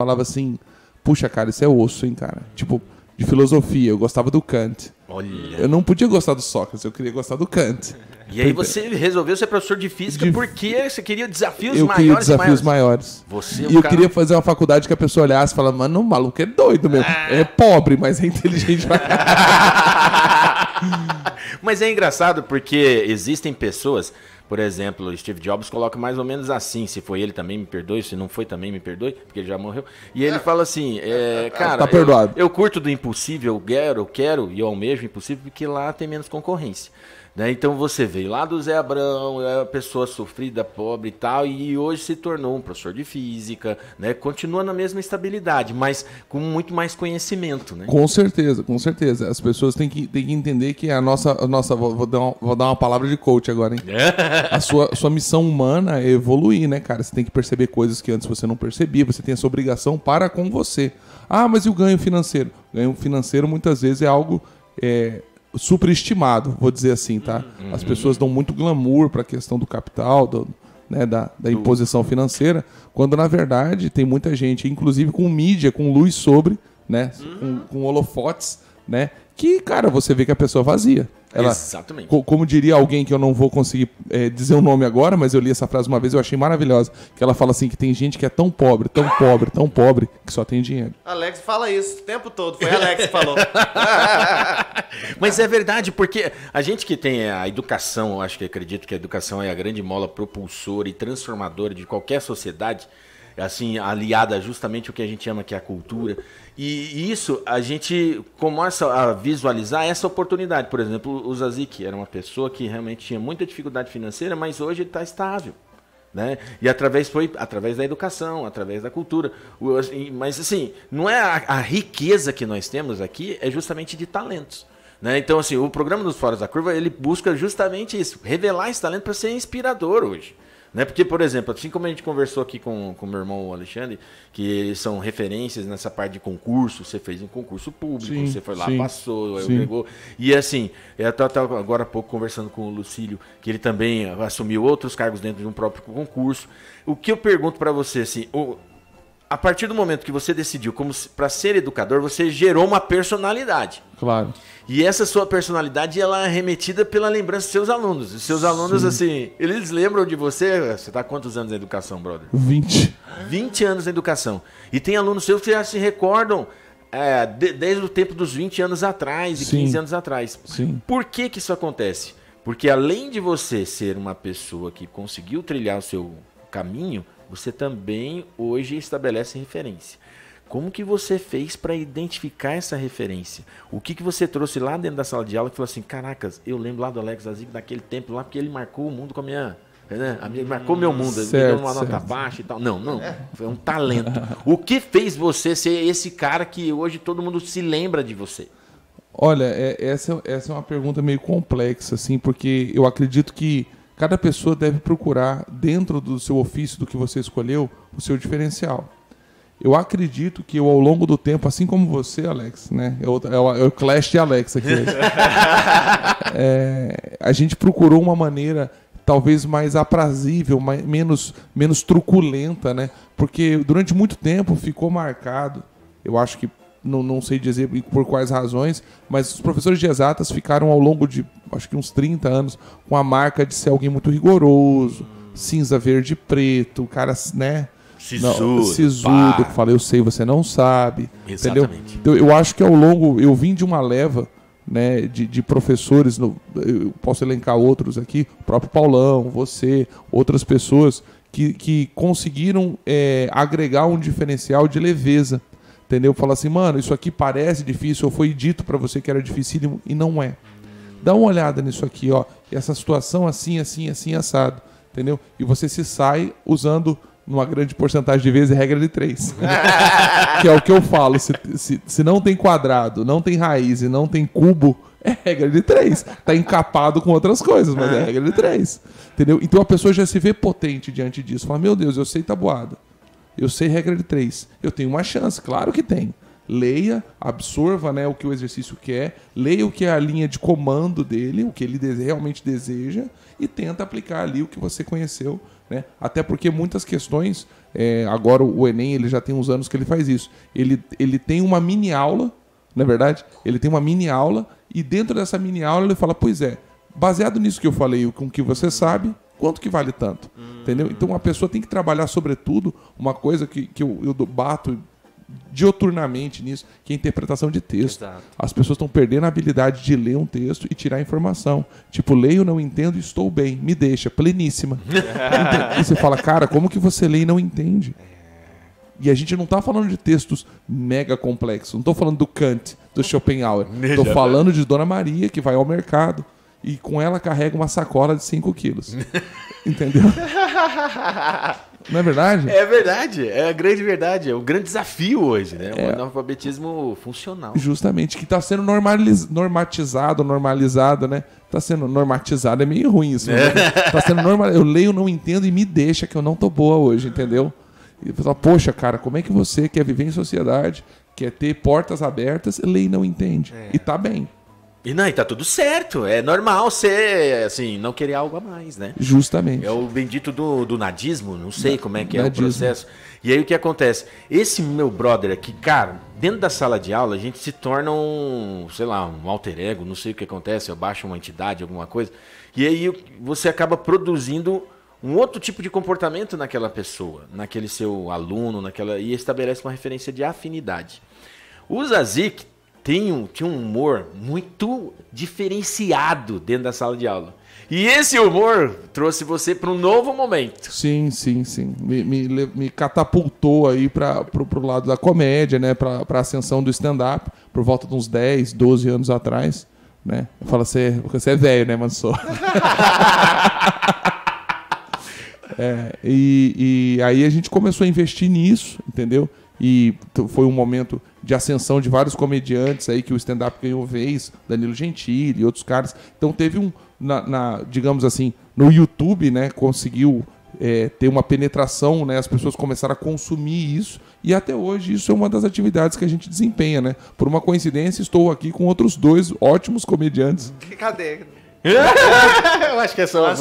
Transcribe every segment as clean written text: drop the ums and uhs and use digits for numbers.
falava assim, puxa, cara, isso é osso, hein, cara. Tipo, de filosofia, eu gostava do Kant. Olha. Eu não podia gostar do Sócrates, eu queria gostar do Kant. E aí você resolveu ser professor de física porque você queria desafios eu maiores. Eu queria desafios maiores. Você, e eu queria fazer uma faculdade que a pessoa olhasse e falasse, mano, o maluco é doido mesmo. É pobre, mas é inteligente pra caralho. Mas é engraçado porque existem pessoas, por exemplo, o Steve Jobs coloca mais ou menos assim, se foi ele também me perdoe, se não foi também me perdoe, porque ele já morreu. E ele fala assim, cara, tá perdoado. Eu curto do impossível, eu quero e eu almejo o impossível porque lá tem menos concorrência. Né? Então você veio lá do Zé Abrão, é uma pessoa sofrida, pobre e tal, e hoje se tornou um professor de física, né? Continua na mesma estabilidade, mas com muito mais conhecimento. Né? Com certeza, com certeza. As pessoas têm que entender que a nossa vou dar uma palavra de coach agora, hein? A sua missão humana é evoluir, né, cara? Você tem que perceber coisas que antes você não percebia, você tem essa obrigação para com você. Ah, mas e o ganho financeiro? O ganho financeiro muitas vezes é algo... superestimado, vou dizer assim, tá? As pessoas dão muito glamour para a questão do capital, da imposição financeira, quando na verdade tem muita gente, inclusive com mídia, com luz sobre, né? Com holofotes, né? Que, cara, você vê que a pessoa é vazia. Ela, exatamente. Como diria alguém que eu não vou conseguir dizer o nome agora, mas eu li essa frase uma vez e eu achei maravilhosa, que ela fala assim, que tem gente que é tão pobre, tão pobre, tão pobre, que só tem dinheiro. Alex fala isso o tempo todo, foi Alex que falou. Mas é verdade, porque a gente que tem a educação, eu acho que acredito que a educação é a grande mola propulsora e transformadora de qualquer sociedade, assim, aliada justamente ao que a gente chama que é a cultura. E isso a gente começa a visualizar essa oportunidade. Por exemplo, o Zazik era uma pessoa que realmente tinha muita dificuldade financeira, mas hoje ele está estável. Né? E foi através da educação, através da cultura. Mas assim, não é a riqueza que nós temos aqui, é justamente de talentos. Né? Então, assim, o programa dos Fora da Curva, ele busca justamente isso, revelar esse talento para ser inspirador hoje. Né? Porque, por exemplo, assim como a gente conversou aqui com o meu irmão Alexandre, que eles são referências nessa parte de concurso, você fez um concurso público, sim, você foi lá, passou, pegou. E assim, eu estava agora há pouco conversando com o Lucílio, que ele também assumiu outros cargos dentro de um próprio concurso. O que eu pergunto para você, assim, a partir do momento que você decidiu para ser educador, você gerou uma personalidade. Claro. E essa sua personalidade, ela é remetida pela lembrança dos seus alunos. Os seus alunos, sim, assim, eles lembram de você. Você está há quantos anos na educação, brother? 20. 20 anos na educação. E tem alunos seus que já se recordam desde o tempo dos 20 anos atrás e 15 anos atrás. Sim. Por que isso acontece? Porque além de você ser uma pessoa que conseguiu trilhar o seu caminho, você também hoje estabelece referência. Como que você fez para identificar essa referência? O que você trouxe lá dentro da sala de aula que falou assim, caracas, eu lembro lá do Alex Zazik daquele tempo lá, porque ele marcou o mundo com a minha... Né? Marcou meu mundo, ele deu uma nota baixa e tal. Não, foi um talento. O que fez você ser esse cara que hoje todo mundo se lembra de você? Olha, essa é uma pergunta meio complexa, assim, porque eu acredito que cada pessoa deve procurar, dentro do seu ofício, do que você escolheu, o seu diferencial. Eu acredito que eu, ao longo do tempo, assim como você, Alex, né? É o clash de Alex aqui hoje. A gente procurou uma maneira talvez mais aprazível, menos truculenta, né? Porque durante muito tempo ficou marcado, eu acho que, não sei dizer por quais razões, mas os professores de exatas ficaram ao longo de, acho que uns 30 anos, com a marca de ser alguém muito rigoroso, cinza, verde e preto, cara, né? Sisudo, que fala, eu sei, você não sabe. Exatamente. Entendeu? Então, eu acho que ao longo, eu vim de uma leva, né, de professores, eu posso elencar outros aqui, o próprio Paulão, você, outras pessoas que conseguiram agregar um diferencial de leveza. Entendeu? Falar assim, mano, isso aqui parece difícil, ou foi dito pra você que era dificílimo, e não é. Dá uma olhada nisso aqui, ó. Essa situação assim, assim, assim, assado. Entendeu? E você se sai usando, numa grande porcentagem de vezes, a regra de 3. Que é o que eu falo. Se não tem quadrado, não tem raiz e não tem cubo, é regra de 3. Tá encapado com outras coisas, mas é regra de 3. Entendeu? Então a pessoa já se vê potente diante disso. Fala, meu Deus, eu sei tabuada. Eu sei regra de 3. Eu tenho uma chance, claro que tem. Leia, absorva, né, o que o exercício quer, leia o que é a linha de comando dele, o que ele realmente deseja, e tenta aplicar ali o que você conheceu né? Até porque muitas questões, agora o Enem ele já tem uns anos que ele faz isso. Ele tem uma mini aula, não é verdade? Ele tem uma mini aula e dentro dessa mini aula ele fala, pois é, baseado nisso que eu falei, com o que você sabe, quanto que vale tanto? Entendeu? Então a pessoa tem que trabalhar, sobretudo, uma coisa que eu bato dioturnamente nisso, que é a interpretação de texto. Exato. As pessoas estão perdendo a habilidade de ler um texto e tirar informação. Tipo, leio, não entendo, estou bem, me deixa, pleníssima. E você fala, cara, como que você lê e não entende? E a gente não está falando de textos mega complexos, não estou falando do Kant, do Schopenhauer. Estou falando de Dona Maria, que vai ao mercado e com ela carrega uma sacola de 5 quilos. Entendeu? Não é verdade? É verdade, é a grande verdade, é o grande desafio hoje, né? O analfabetismo funcional. Justamente, que está sendo normalizado, né? Está sendo normatizado, é meio ruim isso. Está sendo normal. Eu leio, não entendo e me deixa que eu não tô boa hoje, entendeu? E eu falo, poxa, cara, como é que você quer viver em sociedade, quer ter portas abertas, lê e não entende? E tá bem. E tá tudo certo, é normal ser, assim, não querer algo a mais, né? Justamente. É o bendito do nadismo, não sei como é que é nadismo. O processo. E aí o que acontece? Esse meu brother aqui, cara, dentro da sala de aula a gente se torna um alter ego, não sei o que acontece, eu baixo uma entidade, alguma coisa, e aí você acaba produzindo um outro tipo de comportamento naquela pessoa, naquele seu aluno, e estabelece uma referência de afinidade. O Zazik tinha um humor muito diferenciado dentro da sala de aula. E esse humor trouxe você para um novo momento. Sim. Me catapultou aí pro lado da comédia, né? Pra ascensão do stand-up, por volta de uns 10, 12 anos atrás. Né? Eu falo, você é velho, né, Mansor? E aí a gente começou a investir nisso, entendeu? E foi um momento de ascensão de vários comediantes aí que o stand-up ganhou vez, Danilo Gentili e outros caras. Então teve digamos assim, no YouTube, né, conseguiu ter uma penetração, né, as pessoas começaram a consumir isso e até hoje isso é uma das atividades que a gente desempenha, né? Por uma coincidência estou aqui com outros 2 ótimos comediantes. Cadê? Eu acho que é só as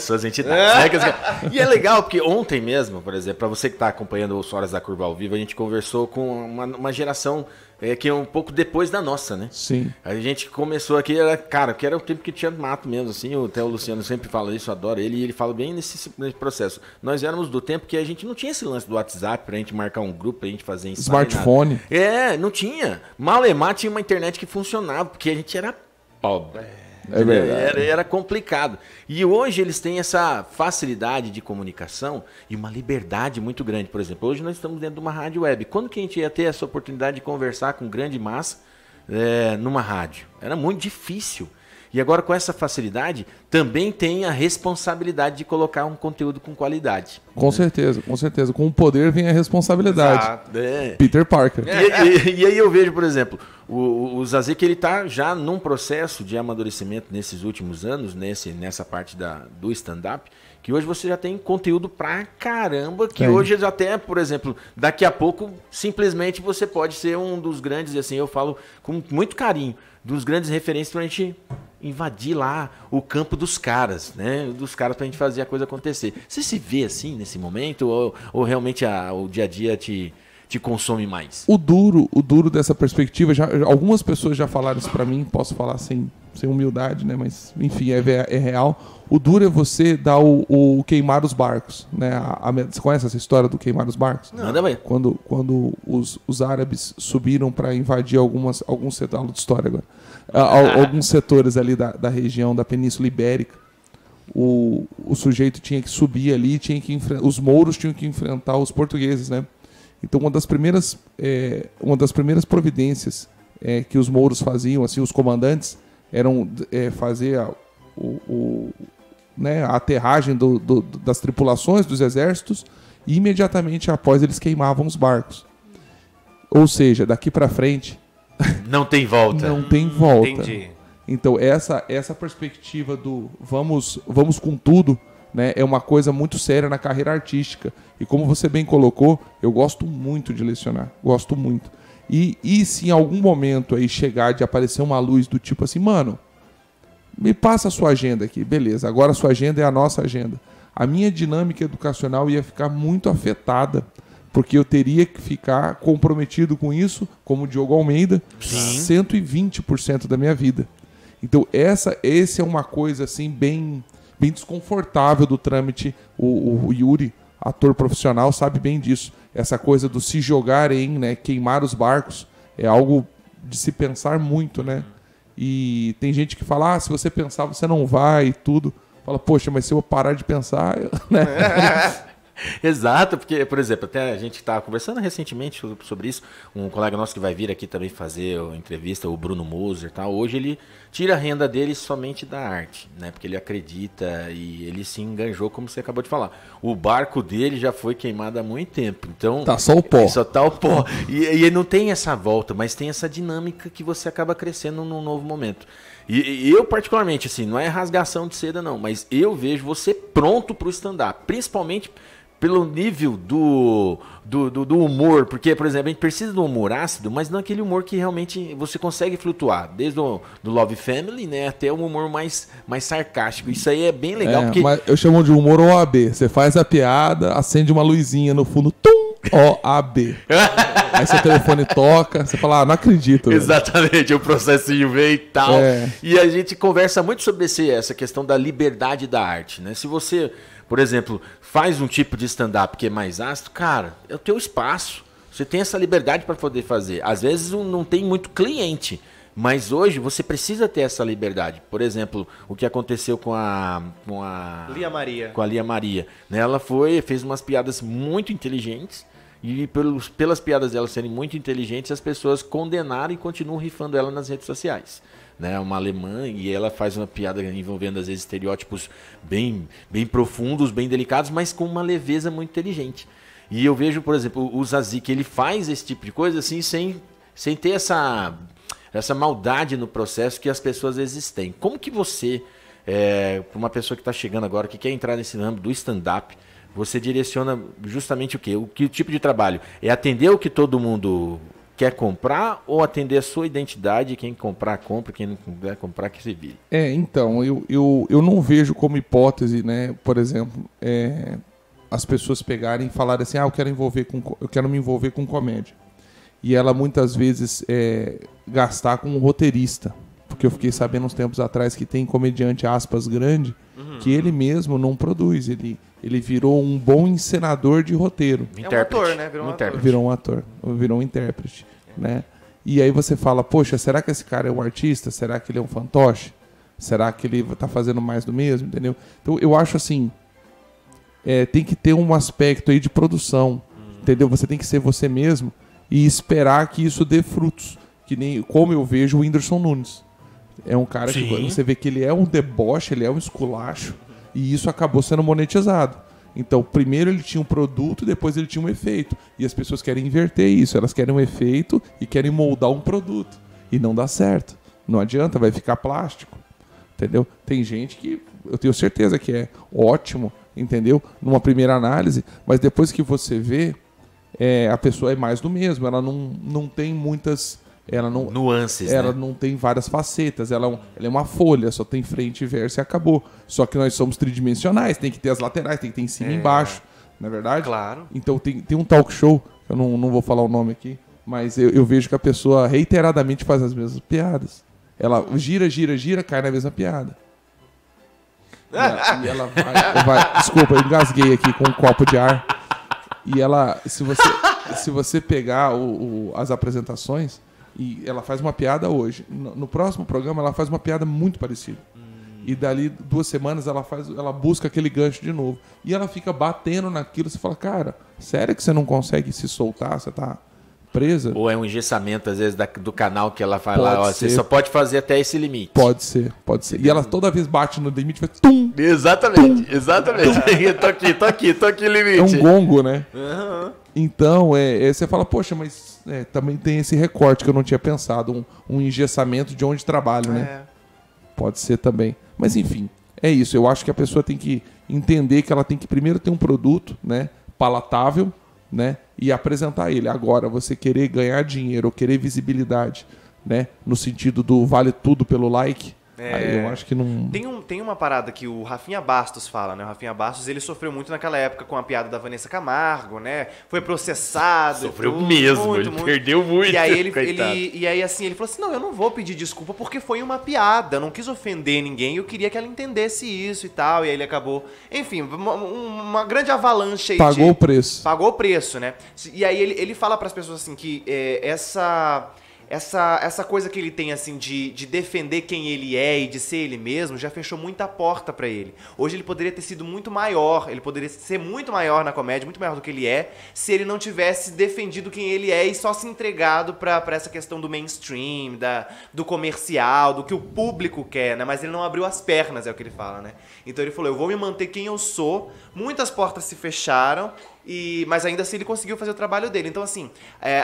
suas entidades. Né? E é legal, porque ontem mesmo, por exemplo, para você que está acompanhando os Horas da Curva ao vivo, a gente conversou com uma geração que é um pouco depois da nossa, né? Sim. A gente começou aqui, que era o tempo que tinha mato mesmo, assim, até o Luciano sempre fala isso, eu adoro ele, e ele fala bem nesse processo. Nós éramos do tempo que a gente não tinha esse lance do WhatsApp pra gente marcar um grupo, pra gente fazer ensaio. Smartphone. Não tinha. Malemar tinha uma internet que funcionava, porque a gente era pobre. É verdade. Era complicado. E hoje eles têm essa facilidade de comunicação e uma liberdade muito grande. Por exemplo, hoje nós estamos dentro de uma rádio web. Quando que a gente ia ter essa oportunidade de conversar com grande massa numa rádio? Era muito difícil. E agora com essa facilidade, também tem a responsabilidade de colocar um conteúdo com qualidade. Com certeza, com certeza. Com o poder vem a responsabilidade. Exato. Peter Parker. E aí eu vejo, por exemplo, o Zazik, ele está já num processo de amadurecimento nesses últimos anos, nessa parte do stand-up, que hoje você já tem conteúdo pra caramba, que hoje até, por exemplo, daqui a pouco, simplesmente você pode ser um dos grandes, assim, eu falo com muito carinho, dos grandes referências pra gente invadir lá o campo dos caras, né? Dos caras pra gente fazer a coisa acontecer. Você se vê assim nesse momento ou realmente o dia a dia te consome mais? O duro dessa perspectiva, algumas pessoas já falaram isso pra mim, posso falar sem humildade, né? Mas enfim, é real. O duro é você dar o queimar os barcos, né? Você conhece essa história do queimar os barcos? Nada bem. Quando os árabes subiram para invadir alguns setores de história agora, alguns setores ali da região da Península Ibérica, o sujeito tinha que subir ali, os mouros tinham que enfrentar os portugueses, né? Então uma das primeiras providências que os mouros faziam, assim, os comandantes, eram fazer a aterragem das tripulações, dos exércitos, e imediatamente após eles queimavam os barcos. Ou seja, daqui para frente... Não tem volta. Não tem volta. Entendi. Então, essa perspectiva do vamos com tudo, né, é uma coisa muito séria na carreira artística. E como você bem colocou, eu gosto muito de lecionar. Gosto muito. E se em algum momento aí chegar de aparecer uma luz do tipo assim, mano, me passa a sua agenda aqui, beleza, agora a sua agenda é a nossa agenda. a minha dinâmica educacional ia ficar muito afetada, porque eu teria que ficar comprometido com isso, como o Diogo Almeida, 120% da minha vida. Então, esse é uma coisa assim, bem desconfortável do trâmite. O Yuri, ator profissional, sabe bem disso. Essa coisa do se jogar em, né, queimar os barcos, é algo de se pensar muito, né? E tem gente que fala, se você pensar, você não vai e tudo. Fala, poxa, mas se eu parar de pensar, né? Exato, porque, por exemplo, até a gente estava conversando recentemente sobre isso, um colega nosso que vai vir aqui também fazer a entrevista, o Bruno Moser, tal, hoje ele tira a renda dele somente da arte, né? Porque ele acredita e ele se enganjou, como você acabou de falar. O barco dele já foi queimado há muito tempo, então... Tá só o pó. Só tá o pó. E não tem essa volta, mas tem essa dinâmica que você acaba crescendo num novo momento. E eu, particularmente, assim, não é rasgação de seda, não, mas eu vejo você pronto pro stand-up, principalmente pelo nível do humor, porque, por exemplo, a gente precisa de um humor ácido, mas não aquele humor que realmente você consegue flutuar, desde do Love Family, né, até um humor mais sarcástico. Isso aí é bem legal, porque... Mas eu chamo de humor OAB. Você faz a piada, acende uma luzinha no fundo, tum, OAB. Aí seu telefone toca, você fala, não acredito. Exatamente, o processinho vem e tal. E a gente conversa muito sobre essa questão da liberdade da arte, né? Se você, por exemplo, faz um tipo de stand-up que é mais ácido, cara, é o teu espaço. Você tem essa liberdade para poder fazer. Às vezes não tem muito cliente, mas hoje você precisa ter essa liberdade. Por exemplo, o que aconteceu com a Lia Maria. Com a Lia Maria. Né? Ela fez umas piadas muito inteligentes e pelas piadas dela serem muito inteligentes, as pessoas condenaram e continuam rifando ela nas redes sociais. Né, uma alemã, e ela faz uma piada envolvendo às vezes estereótipos bem profundos, bem delicados, mas com uma leveza muito inteligente. E eu vejo, por exemplo, o Zazik, ele faz esse tipo de coisa assim sem ter essa maldade no processo que as pessoas às vezes têm. Como que você, para uma pessoa que está chegando agora, que quer entrar nesse âmbito do stand-up, você direciona justamente o quê? Que tipo de trabalho? É atender o que todo mundo quer comprar ou atender a sua identidade? Quem comprar, compra. Quem não quiser comprar, que se vire. Então, eu não vejo como hipótese, né? Por exemplo, as pessoas pegarem e falarem assim, eu quero me envolver com comédia. E ela muitas vezes gastar com um roteirista. Porque eu fiquei sabendo uns tempos atrás que tem comediante, aspas, grande, que ele mesmo não produz. Ele virou um bom encenador de roteiro. É um ator, né? Virou um ator. Virou um intérprete. Né? E aí você fala, poxa, será que esse cara é um artista? Será que ele é um fantoche? Será que ele tá fazendo mais do mesmo? Entendeu? Então eu acho assim, tem que ter um aspecto aí de produção. Entendeu? Você tem que ser você mesmo e esperar que isso dê frutos. Que nem como eu vejo o Whindersson Nunes. É um cara que você vê que ele é um deboche, ele é um esculacho. E isso acabou sendo monetizado. Então, primeiro ele tinha um produto e depois ele tinha um efeito. E as pessoas querem inverter isso. Elas querem um efeito e querem moldar um produto. E não dá certo. Não adianta, vai ficar plástico. Entendeu? Tem gente que eu tenho certeza que é ótimo, entendeu? Numa primeira análise. Mas depois que você vê, a pessoa é mais do mesmo. Ela não tem muitas... nuances, ela né? não tem várias facetas, ela é uma folha, só tem frente e verso e acabou. Só que nós somos tridimensionais, tem que ter as laterais, tem que ter em cima e embaixo, não é verdade? Claro. Então tem um talk show, eu não vou falar o nome aqui, mas eu vejo que a pessoa reiteradamente faz as mesmas piadas. Ela gira, cai na mesma piada. E ela vai... Desculpa, eu engasguei aqui com um copo de ar. E ela, se você pegar as apresentações, e ela faz uma piada hoje. No próximo programa ela faz uma piada muito parecida. E dali 2 semanas ela busca aquele gancho de novo. E ela fica batendo naquilo. Você fala, cara, sério que você não consegue se soltar? Você tá presa? Ou é um engessamento, às vezes, do canal que ela faz lá. Ó, você só pode fazer até esse limite. Pode ser. E ela toda vez bate no limite e faz tum! Exatamente. tô aqui limite. É um gongo, né? Então, você fala, poxa, mas também tem esse recorte que eu não tinha pensado, um engessamento de onde trabalho, né? Pode ser também. Mas enfim, é isso. Eu acho que a pessoa tem que entender que ela tem que primeiro ter um produto, né, palatável, né, e apresentar ele. Agora, você querer ganhar dinheiro ou querer visibilidade, né, no sentido do vale tudo pelo like, Aí eu acho que não... Tem uma parada que o Rafinha Bastos fala, né? O Rafinha Bastos, ele sofreu muito naquela época com a piada da Vanessa Camargo, né? Foi processado. Sofreu mesmo, ele perdeu muito. E aí, assim, ele falou assim, não, eu não vou pedir desculpa porque foi uma piada, eu não quis ofender ninguém, eu queria que ela entendesse isso e tal, e aí ele acabou... Enfim, uma grande avalanche aí. Pagou o preço. Pagou o preço, né? E aí ele fala pras pessoas assim que essa coisa que ele tem, assim, de defender quem ele é e de ser ele mesmo, já fechou muita porta pra ele. Hoje ele poderia ter sido muito maior, ele poderia ser muito maior na comédia, muito maior do que ele é, se ele não tivesse defendido quem ele é e só se entregado pra essa questão do mainstream, do comercial, do que o público quer, né? Mas ele não abriu as pernas, é o que ele fala, né? Então ele falou, eu vou me manter quem eu sou, muitas portas se fecharam, mas ainda assim ele conseguiu fazer o trabalho dele. Então, assim,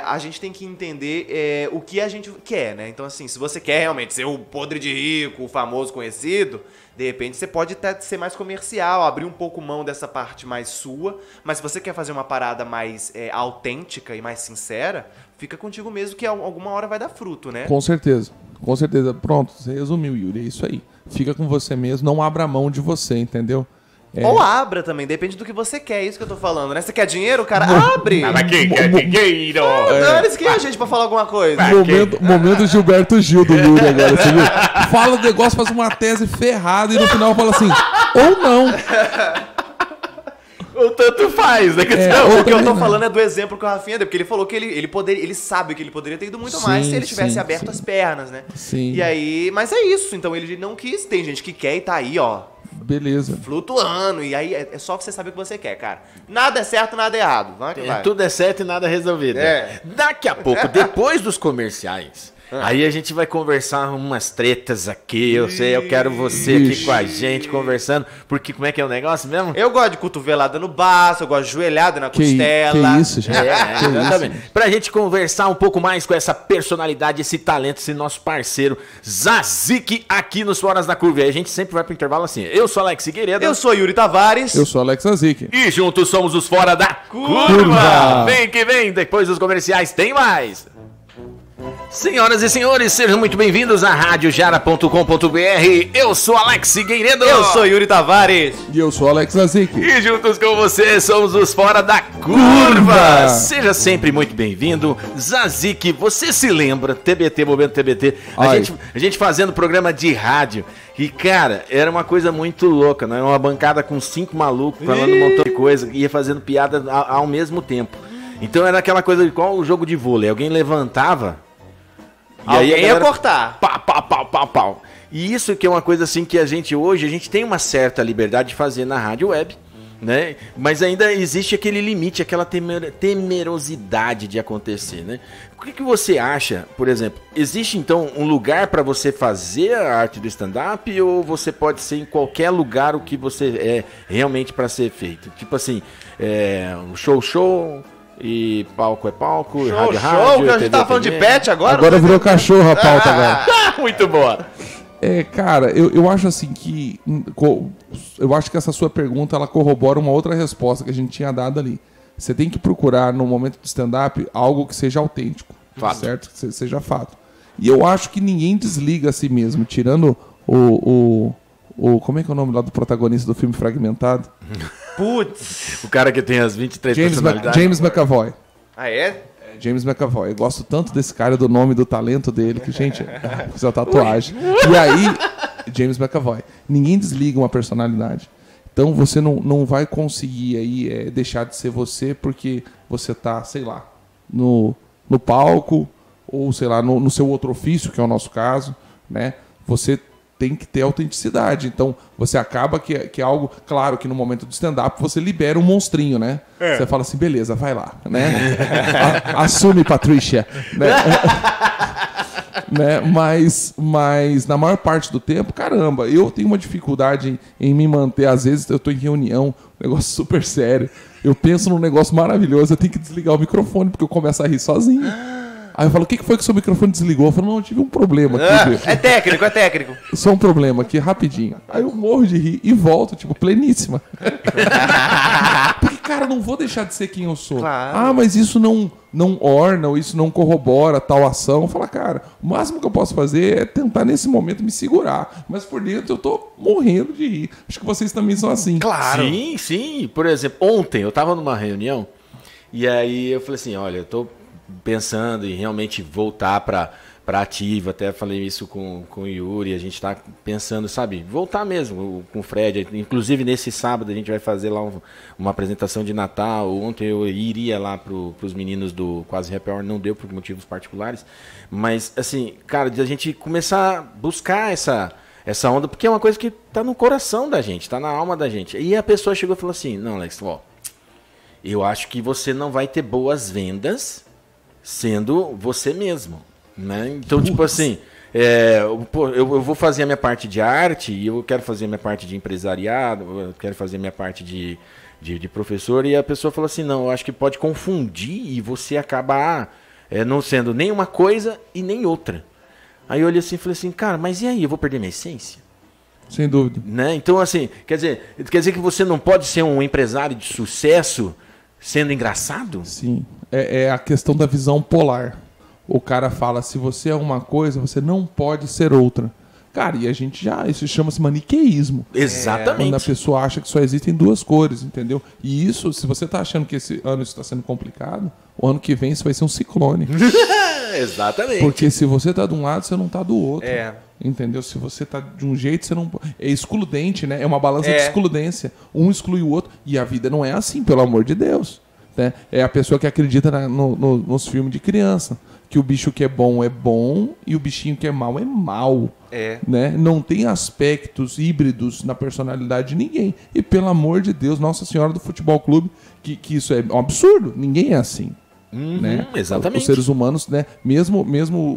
a gente tem que entender o que a gente quer, né? Então, assim, se você quer realmente ser o podre de rico, o famoso conhecido, de repente você pode até ser mais comercial, abrir um pouco mão dessa parte mais sua, mas se você quer fazer uma parada mais autêntica e mais sincera, fica contigo mesmo que alguma hora vai dar fruto, né? Com certeza. Com certeza. Pronto, você resumiu, Yuri. É isso aí. Fica com você mesmo, não abra mão de você, entendeu? Ou abra também, depende do que você quer, é isso que eu tô falando, né? Você quer dinheiro, cara? Abre! Mas quem quer dinheiro? Eles querem a gente pra falar alguma coisa. Momento Gilberto Gil do Yuri agora, você viu? Fala o negócio, faz uma tese ferrada e no final fala assim, ou não. Ou tanto faz, né? O que eu tô falando é do exemplo que o Rafinha deu, porque ele falou que ele sabe que ele poderia ter ido muito mais se ele tivesse aberto as pernas, né? Sim. E aí, mas é isso, então ele não quis, tem gente que quer e tá aí, ó. Beleza. Flutuando, e aí é só você saber o que você quer, cara. Nada é certo, nada é errado. Vai que vai. Tudo é certo e nada é resolvido. Daqui a pouco, depois dos comerciais, aí a gente vai conversar umas tretas aqui. Eu quero você aqui com a gente conversando. Porque como é que é o negócio mesmo? Eu gosto de cotovelada no baço, eu gosto de joelhada na costela. Que isso, gente? Exatamente. Pra gente conversar um pouco mais com essa personalidade, esse talento, esse nosso parceiro Zazik aqui nos Foras da Curva. E a gente sempre vai pro intervalo assim. Eu sou Alex Figueiredo. Eu sou Yuri Tavares. Eu sou Alex Zazik. E juntos somos os Fora da Curva. Vem que vem, depois dos comerciais tem mais. Senhoras e senhores, sejam muito bem-vindos à radiojara.com.br. Eu sou Alex Figueiredo. Eu sou Yuri Tavares. E eu sou Alex Zazik. E juntos com você somos os Fora da Curva. Seja sempre muito bem-vindo. Zazik, você se lembra, TBT, Momento TBT, a gente fazendo programa de rádio. E, cara, era uma coisa muito louca, né? Uma bancada com 5 malucos falando um montão de coisa, ia fazendo piada ao mesmo tempo. Então era aquela coisa igual o jogo de vôlei. Alguém levantava e aí ia cortar. Pau. E isso que é uma coisa assim que a gente tem uma certa liberdade de fazer na rádio web, né? Mas ainda existe aquele limite, aquela temerosidade de acontecer, né? O que você acha, por exemplo? Existe então um lugar para você fazer a arte do stand-up ou você pode ser em qualquer lugar o que você é realmente para ser feito? Tipo assim, um show... E palco é palco, rádio, que a gente tava falando de pet agora. Agora virou cachorro a pauta, velho. Muito boa. Cara, eu acho assim que... Eu acho que essa sua pergunta, ela corrobora uma outra resposta que a gente tinha dado ali. Você tem que procurar, no momento de stand-up, algo que seja autêntico. Fato. Certo? Que seja fato. E eu acho que ninguém desliga a si mesmo, tirando como é que é o nome lá do protagonista do filme Fragmentado? Putz. O cara que tem as 23 personalidades. James McAvoy. Ah, é? James McAvoy. Eu gosto tanto desse cara, do nome, do talento dele, que, gente, fiz a tatuagem. E aí, James McAvoy. Ninguém desliga uma personalidade. Então você não vai conseguir aí deixar de ser você porque você tá, sei lá, no palco ou, sei lá, no seu outro ofício, que é o nosso caso, né? Você tem que ter autenticidade. Então, você acaba que é algo... Claro que no momento do stand-up você libera um monstrinho, né? Você fala assim, beleza, vai lá, né? Assume, Patrícia. Né? Mas na maior parte do tempo, caramba, eu tenho uma dificuldade em me manter. Às vezes eu tô em reunião, um negócio super sério. Eu penso num negócio maravilhoso, eu tenho que desligar o microfone porque eu começo a rir sozinho. Aí eu falo, o que foi que o seu microfone desligou? Eu falo, não, eu tive um problema aqui. É técnico. Só um problema aqui, rapidinho. Aí eu morro de rir e volto, tipo, pleníssima. Porque, cara, não vou deixar de ser quem eu sou. Claro. Ah, mas isso não orna, ou isso não corrobora tal ação. Fala, cara, o máximo que eu posso fazer é tentar nesse momento me segurar. Mas por dentro eu tô morrendo de rir. Acho que vocês também são assim. Claro. Sim, sim. Por exemplo, ontem eu tava numa reunião e aí eu falei assim, olha, eu tô pensando em realmente voltar para ativa, até falei isso com o Yuri, a gente está pensando, sabe, voltar mesmo com o Fred, inclusive nesse sábado a gente vai fazer lá uma apresentação de Natal. Ontem eu iria lá para os meninos do Quase Happy Hour, não deu por motivos particulares, mas assim, cara, de a gente começar a buscar essa onda, porque é uma coisa que está no coração da gente, está na alma da gente. E a pessoa chegou e falou assim, não, Alex, ó, eu acho que você não vai ter boas vendas sendo você mesmo. Né? Então, tipo assim, eu vou fazer a minha parte de arte e eu quero fazer a minha parte de empresariado, eu quero fazer a minha parte de professor, e a pessoa falou assim, não, eu acho que pode confundir e você acabar não sendo nem uma coisa e nem outra. Aí eu olhei assim e falei assim, cara, mas e aí, eu vou perder minha essência? Sem dúvida. Né? Então, assim, quer dizer que você não pode ser um empresário de sucesso sendo engraçado? Sim, é a questão da visão polar. O cara fala, se você é uma coisa, você não pode ser outra. Cara, e a gente isso chama-se maniqueísmo. Exatamente. Quando a pessoa acha que só existem duas cores, entendeu? E isso, se você tá achando que esse ano está sendo complicado, o ano que vem isso vai ser um ciclone. Exatamente. Porque se você tá de um lado, você não tá do outro. É. Entendeu? Se você tá de um jeito, você não... É excludente, né? É uma balança de excludência. Um exclui o outro. E a vida não é assim, pelo amor de Deus. Né? É a pessoa que acredita nos filmes de criança. Que o bicho que é bom e o bichinho que é mal é mal. Né? Não tem aspectos híbridos na personalidade de ninguém. E pelo amor de Deus, Nossa Senhora do Futebol Clube, que isso é um absurdo. Ninguém é assim. Né? Exatamente. Os seres humanos, né? Mesmo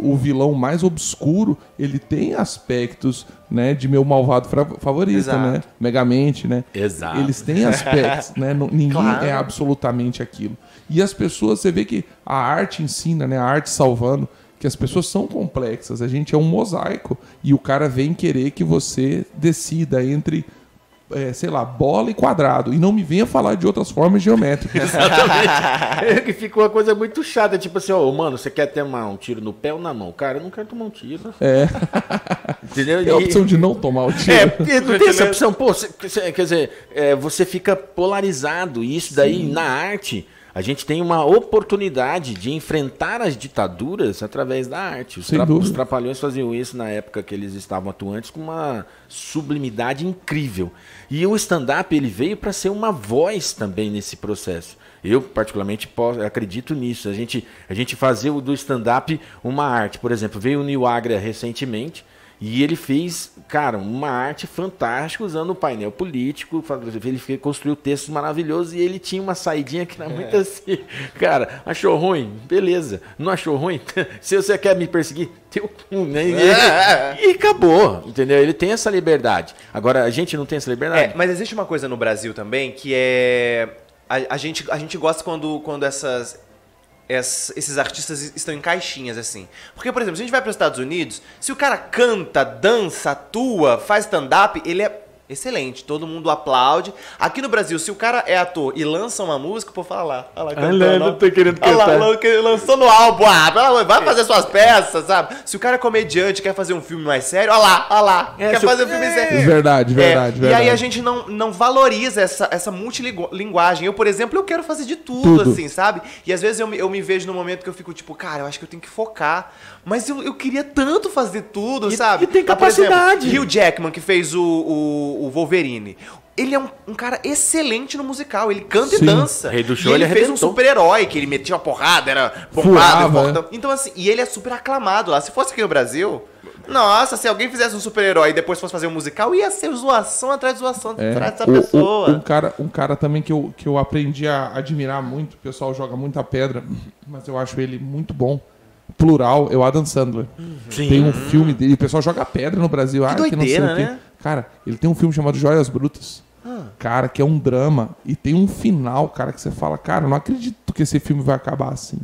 o vilão mais obscuro, ele tem aspectos, né, de meu malvado favorito. Exato. Né? Megamente, né? Exato. Eles têm aspectos, né? Ninguém é absolutamente aquilo. E as pessoas, você vê que a arte ensina, né? A arte salvando, que as pessoas são complexas. A gente é um mosaico e o cara vem querer que você decida entre sei lá, bola e quadrado. E não me venha falar de outras formas geométricas. Exatamente. Que fica uma coisa muito chata. Tipo assim, mano, você quer tomar um tiro no pé ou na mão? Cara, eu não quero tomar um tiro. Entendeu? Tem a opção de não tomar o tiro. Não tem essa opção. Pô, quer dizer, você fica polarizado. E isso daí, na arte, a gente tem uma oportunidade de enfrentar as ditaduras através da arte. Os Trapalhões faziam isso na época que eles estavam atuantes com uma sublimidade incrível. E o stand-up ele veio para ser uma voz também nesse processo. Eu, particularmente, acredito nisso. A gente fazer do stand-up uma arte. Por exemplo, veio o Nil Agra recentemente, e ele fez, cara, uma arte fantástica usando o painel político. Ele construiu textos maravilhosos e ele tinha uma saidinha que era muito assim. Cara, achou ruim? Beleza. Não achou ruim? Se você quer me perseguir, teu cu, né? E acabou, entendeu? Ele tem essa liberdade. Agora, a gente não tem essa liberdade. Mas existe uma coisa no Brasil também que é... A gente gosta quando esses artistas estão em caixinhas, assim. Porque, por exemplo, se a gente vai para os Estados Unidos, se o cara canta, dança, atua, faz stand-up, ele é excelente, todo mundo aplaude. Aqui no Brasil, se o cara é ator e lança uma música, o povo fala lá cantando. Tô querendo cantar. Lançou no álbum, vai fazer suas peças, sabe? Se o cara é comediante, quer fazer um filme mais sério, olha lá, quer fazer um filme sério. Verdade. E aí a gente não valoriza essa multilinguagem. Eu, por exemplo, eu quero fazer de tudo, assim, sabe? E às vezes eu me vejo num momento que eu fico tipo, cara, eu acho que eu tenho que focar. Mas eu queria tanto fazer tudo, sabe? E tem capacidade. Por exemplo, Hugh Jackman, que fez o Wolverine. Ele é um cara excelente no musical. Ele canta e dança. Rei do show, e ele fez um super-herói, que ele metia uma porrada, era bombado. Então, assim, e ele é super aclamado lá. Se fosse aqui no Brasil... Nossa, se alguém fizesse um super-herói e depois fosse fazer um musical, ia ser zoação atrás de zoação atrás dessa pessoa. Um cara também que eu aprendi a admirar muito, o pessoal joga muita pedra, mas eu acho ele muito bom. Plural, é o Adam Sandler. Sim. Tem um filme dele, o pessoal joga pedra no Brasil. Que doideira, que não sei o quê. né? Cara, ele tem um filme chamado Joias Brutas. Cara, que é um drama. E tem um final, cara, que você fala, cara, eu não acredito que esse filme vai acabar assim.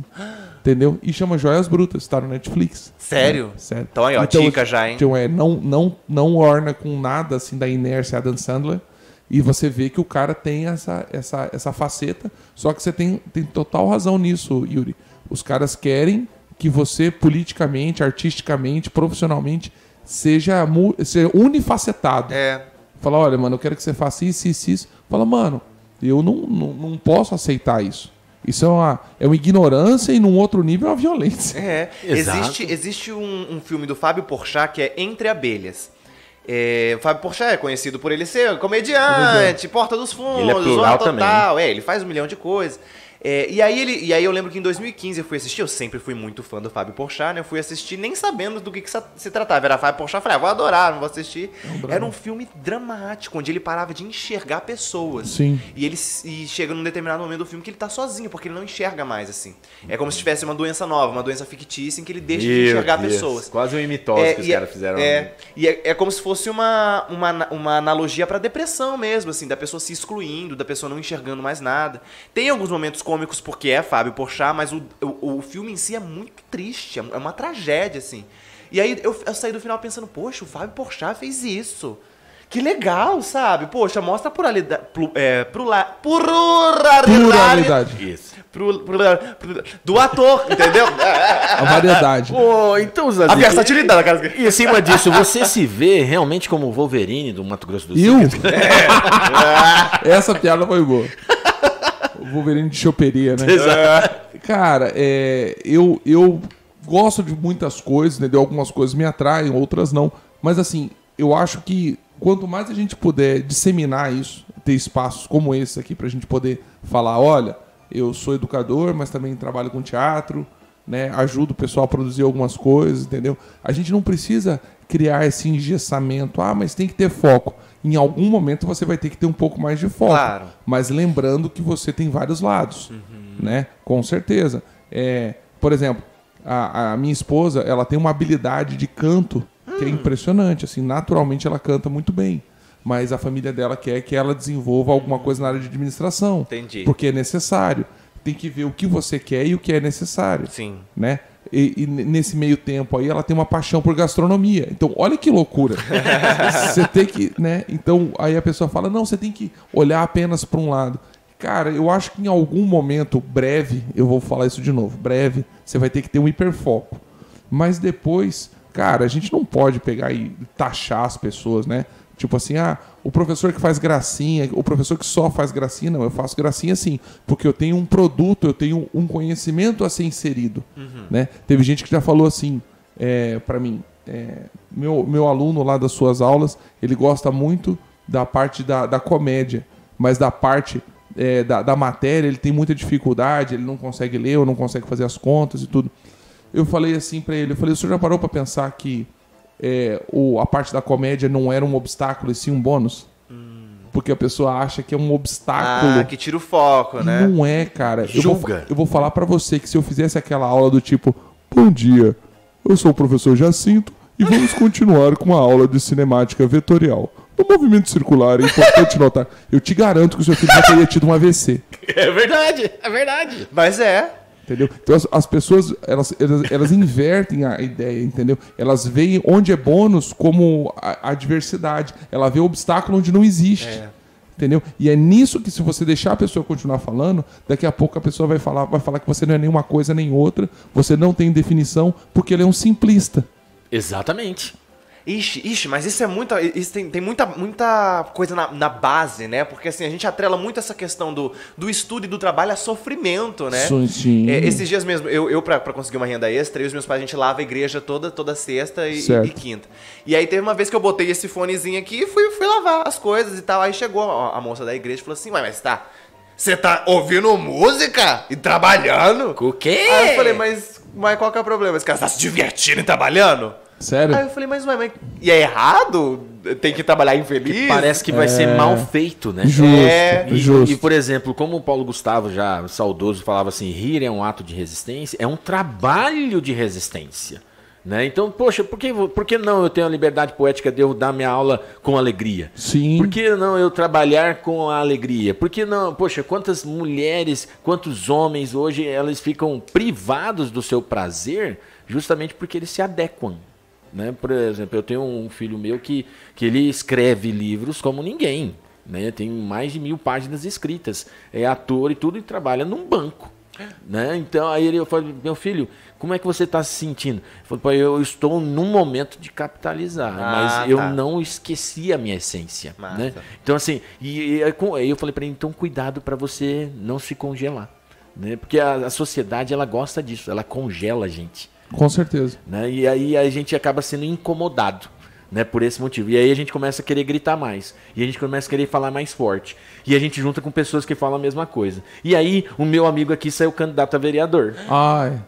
Entendeu? E chama Joias Brutas, tá no Netflix. Sério? Sério. Então aí, ó, dica já, hein? Então não orna com nada assim da inércia Adam Sandler. E você vê que o cara tem essa faceta, só que você tem total razão nisso, Yuri. Os caras querem que você, politicamente, artisticamente, profissionalmente, seja unifacetado. Fala, olha, mano, eu quero que você faça isso, isso, isso. Fala, mano, eu não posso aceitar isso. Isso é uma ignorância e, num outro nível, é uma violência. Existe um filme do Fábio Porchat que é Entre Abelhas. O Fábio Porchat é conhecido por ele ser comediante, Porta dos Fundos, ele é plural Total. Ele faz 1 milhão de coisas. E aí eu lembro que em 2015 eu fui assistir, eu sempre fui muito fã do Fábio Porchat, né? Eu fui assistir nem sabendo do que se tratava. Era Fábio Porchat, eu falei, vou adorar, não vou assistir. Era um filme dramático, onde ele parava de enxergar pessoas. Sim. E chega num determinado momento do filme que ele tá sozinho, porque ele não enxerga mais, assim. É como se tivesse uma doença nova, uma doença fictícia, em que ele deixa de enxergar pessoas. Quase um imitose que os caras fizeram. E é como se fosse uma analogia pra depressão mesmo, assim, da pessoa se excluindo, da pessoa não enxergando mais nada. Tem alguns momentos cômicos porque é Fábio Porchat, mas o filme em si é muito triste, é uma tragédia, assim. E aí eu saí do final pensando, poxa, o Fábio Porchat fez isso. Que legal, sabe? Poxa, mostra a pluralidade. Isso. Do ator, entendeu? A variedade. Então, Zazi, a versatilidade, cara. E acima disso, você se vê realmente como o Wolverine do Mato Grosso do Sul? Essa piada foi boa. O Wolverine de choperia, né? Exato. Cara, eu gosto de muitas coisas, entendeu? Algumas coisas me atraem, outras não. Mas assim, eu acho que quanto mais a gente puder disseminar isso, ter espaços como esse aqui pra gente poder falar, olha, eu sou educador, mas também trabalho com teatro, né? Ajudo o pessoal a produzir algumas coisas, entendeu? A gente não precisa criar esse engessamento, mas tem que ter foco. Em algum momento você vai ter que ter um pouco mais de foco. Claro. Mas lembrando que você tem vários lados, né? Com certeza. Por exemplo, a minha esposa, ela tem uma habilidade de canto que é impressionante. Assim, naturalmente ela canta muito bem. Mas a família dela quer que ela desenvolva alguma coisa na área de administração. Entendi. Porque é necessário. Tem que ver o que você quer e o que é necessário. Sim. Né? E nesse meio tempo aí ela tem uma paixão por gastronomia. Então, olha que loucura. Você tem que, né? Então, aí a pessoa fala, não, você tem que olhar apenas para um lado. Cara, eu acho que em algum momento breve, eu vou falar isso de novo, breve, você vai ter que ter um hiperfoco. Mas depois, cara, a gente não pode pegar e taxar as pessoas, né? Tipo assim, o professor que faz gracinha, o professor que só faz gracinha, não, eu faço gracinha sim, porque eu tenho um produto, eu tenho um conhecimento a ser inserido, né? Teve gente que já falou assim, pra mim, meu aluno lá das suas aulas, ele gosta muito da parte da comédia, mas da parte da matéria ele tem muita dificuldade, ele não consegue ler, ou não consegue fazer as contas e tudo. Eu falei assim pra ele, o senhor já parou pra pensar que a parte da comédia não era um obstáculo e sim um bônus? Porque a pessoa acha que é um obstáculo. Que tira o foco, né? Não é, cara. Julga. Eu vou falar pra você que se eu fizesse aquela aula do tipo, bom dia, eu sou o professor Jacinto e vamos continuar com a aula de cinemática vetorial. No movimento circular é importante notar. Eu te garanto que o seu filho já teria tido um AVC. É verdade, é verdade. Mas entendeu? Então as pessoas, elas invertem a ideia, entendeu? Elas veem onde é bônus como a adversidade. Ela vê o obstáculo onde não existe. Entendeu? E é nisso que, se você deixar a pessoa continuar falando, daqui a pouco a pessoa vai falar que você não é nenhuma coisa nem outra, você não tem definição, porque ele é um simplista. Exatamente. Ixi, mas isso é muita. Isso tem muita coisa na base, né? Porque assim, a gente atrela muito essa questão do estudo e do trabalho a sofrimento, né? Sim. Esses dias mesmo, eu pra conseguir uma renda extra, eu e os meus pais, a gente lava a igreja toda sexta e quinta. E aí teve uma vez que eu botei esse fonezinho aqui e fui lavar as coisas e tal. Aí chegou a moça da igreja e falou assim, ué, mas você tá ouvindo música e trabalhando? O quê? Aí eu falei, mas qual que é o problema? Esse cara tá se divertindo e trabalhando? Sério? Aí eu falei, mas e é errado? Tem que trabalhar infeliz? Parece que vai ser mal feito, né? Justo. E, por exemplo, como o Paulo Gustavo, já saudoso, falava assim, rir é um ato de resistência, é um trabalho de resistência. Né? Então, poxa, por que não eu tenho a liberdade poética de eu dar minha aula com alegria? Sim. Por que não eu trabalhar com a alegria? Por que não, poxa, quantas mulheres, quantos homens hoje, elas ficam privados do seu prazer justamente porque eles se adequam. Né? Por exemplo, eu tenho um filho meu que ele escreve livros como ninguém. né? Tem mais de 1000 páginas escritas. É ator e tudo e trabalha num banco. Né? Então, aí eu falei, meu filho, como é que você está se sentindo? Ele falou, pai, eu estou num momento de capitalizar, mas eu não esqueci a minha essência. Né? Então, assim, e aí eu falei para ele, então cuidado para você não se congelar. Né? Porque a sociedade, ela gosta disso, ela congela a gente. Com certeza. Né? E aí a gente acaba sendo incomodado. Né, por esse motivo. E aí a gente começa a querer gritar mais. E a gente começa a querer falar mais forte. E a gente junta com pessoas que falam a mesma coisa. E aí o meu amigo aqui saiu candidato a vereador. Ai.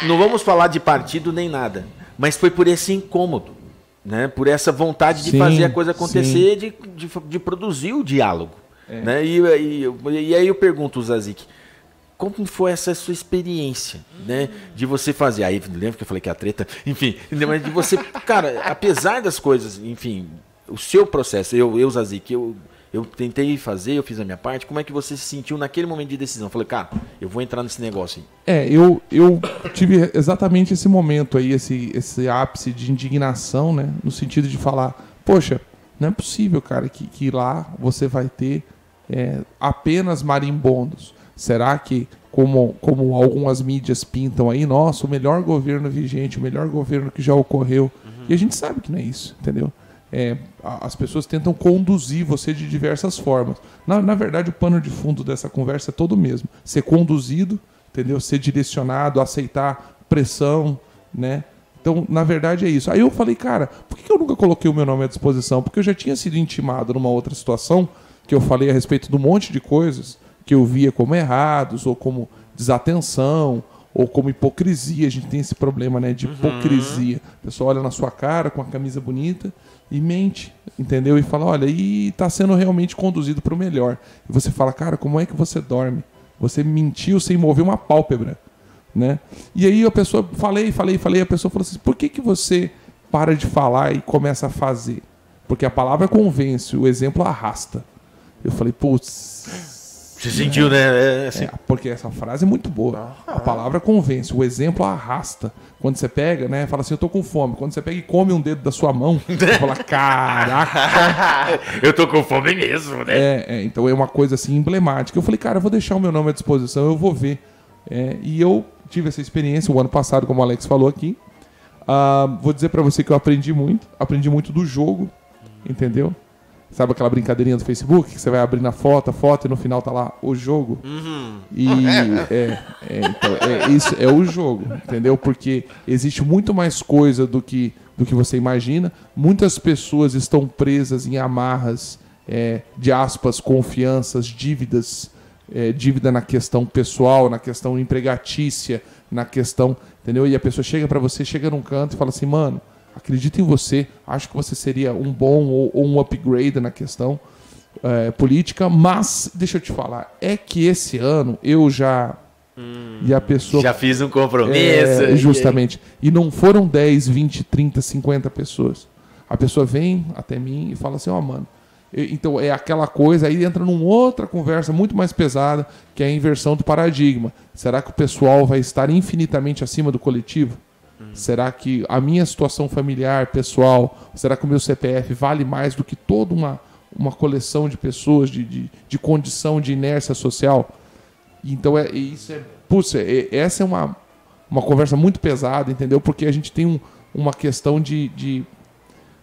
Não vamos falar de partido nem nada. Mas foi por esse incômodo. Né, por essa vontade de fazer a coisa acontecer, de produzir o diálogo. Né, e aí eu pergunto, Zazik, como foi essa sua experiência, né? De você fazer. Aí, lembra que eu falei que a treta. Enfim, mas de você. Cara, apesar das coisas, enfim, o seu processo, eu Zazik, eu tentei fazer, eu fiz a minha parte. Como é que você se sentiu naquele momento de decisão? Eu falei, cara, eu vou entrar nesse negócio aí. Eu tive exatamente esse momento aí, esse ápice de indignação, né? No sentido de falar, poxa, não é possível, cara, que lá você vai ter apenas marimbondos. Será que, como algumas mídias pintam aí, nossa, o melhor governo vigente, o melhor governo que já ocorreu? E a gente sabe que não é isso, entendeu? As pessoas tentam conduzir você de diversas formas. Na verdade, o pano de fundo dessa conversa é todo o mesmo. Ser conduzido, entendeu? Ser direcionado, aceitar pressão, né? Então, na verdade, é isso. Aí eu falei, cara, por que eu nunca coloquei o meu nome à disposição? Porque eu já tinha sido intimado numa outra situação, que eu falei a respeito de um monte de coisas que eu via como errados, ou como desatenção, ou como hipocrisia. A gente tem esse problema, né, de hipocrisia. A pessoa olha na sua cara com a camisa bonita e mente, entendeu? E fala, olha, e tá sendo realmente conduzido para o melhor. E você fala, cara, como é que você dorme? Você mentiu sem mover uma pálpebra, né? E aí a pessoa, falei, a pessoa falou assim, por que você para de falar e começa a fazer? Porque a palavra convence, o exemplo arrasta. Eu falei, putz... Você sentiu, né? Assim. Porque essa frase é muito boa. A palavra convence, o exemplo arrasta. Quando você pega, né? Fala assim, eu tô com fome. Quando você pega e come um dedo da sua mão, você fala, caraca! Eu tô com fome mesmo, né? Então é uma coisa assim emblemática. Eu falei, cara, eu vou deixar o meu nome à disposição, eu vou ver. E eu tive essa experiência o ano passado, como o Alex falou aqui. Vou dizer pra você que eu aprendi muito do jogo, entendeu? Sabe aquela brincadeirinha do Facebook? Que você vai abrir na foto e no final tá lá o jogo? E então, isso é o jogo, entendeu? Porque existe muito mais coisa do que você imagina. Muitas pessoas estão presas em amarras de aspas, confianças, dívidas, dívida na questão pessoal, na questão empregatícia, na questão, entendeu? E a pessoa chega num canto e fala assim, mano, acredito em você, acho que você seria um bom ou um upgrade na questão política, mas, deixa eu te falar, é que esse ano eu já... E a pessoa... Já fiz um compromisso. Justamente. E não foram 10, 20, 30, 50 pessoas. A pessoa vem até mim e fala assim, mano, então é aquela coisa, aí entra numa outra conversa muito mais pesada, que é a inversão do paradigma. Será que o pessoal vai estar infinitamente acima do coletivo? Será que a minha situação familiar, pessoal, será que o meu CPF vale mais do que toda uma coleção de pessoas de condição de inércia social? Então essa é uma conversa muito pesada, entendeu? Porque a gente tem uma questão de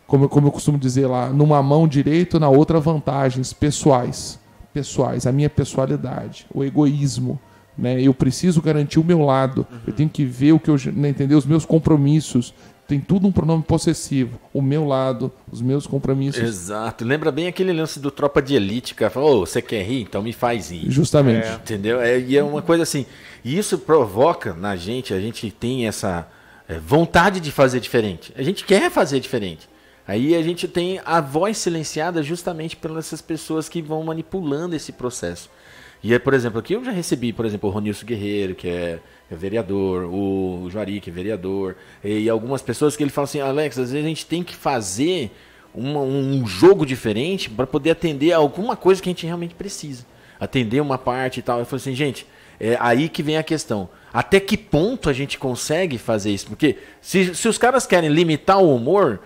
como eu costumo dizer lá, numa mão direita, na outra vantagens pessoais, a minha pessoalidade, o egoísmo. Né? Eu preciso garantir o meu lado. Eu tenho que ver o que eu entender, os meus compromissos. Tem tudo um pronome possessivo. O meu lado, os meus compromissos. Exato. Lembra bem aquele lance do Tropa de Elite, que falou, você quer rir? Então me faz rir. Justamente. Entendeu? E é uma coisa assim. E isso provoca na gente, a gente tem essa vontade de fazer diferente. A gente quer fazer diferente. Aí a gente tem a voz silenciada justamente pelas essas pessoas que vão manipulando esse processo. E aí, por exemplo, aqui eu já recebi, por exemplo, o Ronilson Guerreiro, que é vereador, o Juari, que é vereador, e algumas pessoas que ele fala assim, Alex, às vezes a gente tem que fazer um jogo diferente para poder atender a alguma coisa que a gente realmente precisa. Atender uma parte e tal. Eu falei assim, gente, é aí que vem a questão. Até que ponto a gente consegue fazer isso? Porque se os caras querem limitar o humor,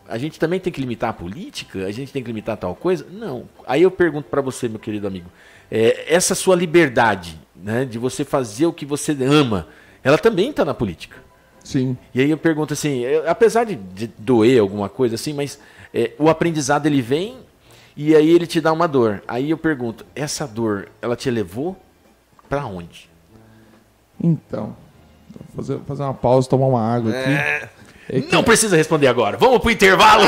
a gente também tem que limitar a política? A gente tem que limitar tal coisa? Não. Aí eu pergunto para você, meu querido amigo, essa sua liberdade, né, de você fazer o que você ama, ela também está na política. Sim. E aí eu pergunto assim, apesar de doer alguma coisa assim, mas o aprendizado ele vem e aí ele te dá uma dor. Aí eu pergunto, essa dor, ela te levou para onde? Então, vou fazer uma pausa, tomar uma água aqui. Não precisa responder agora. Vamos pro intervalo.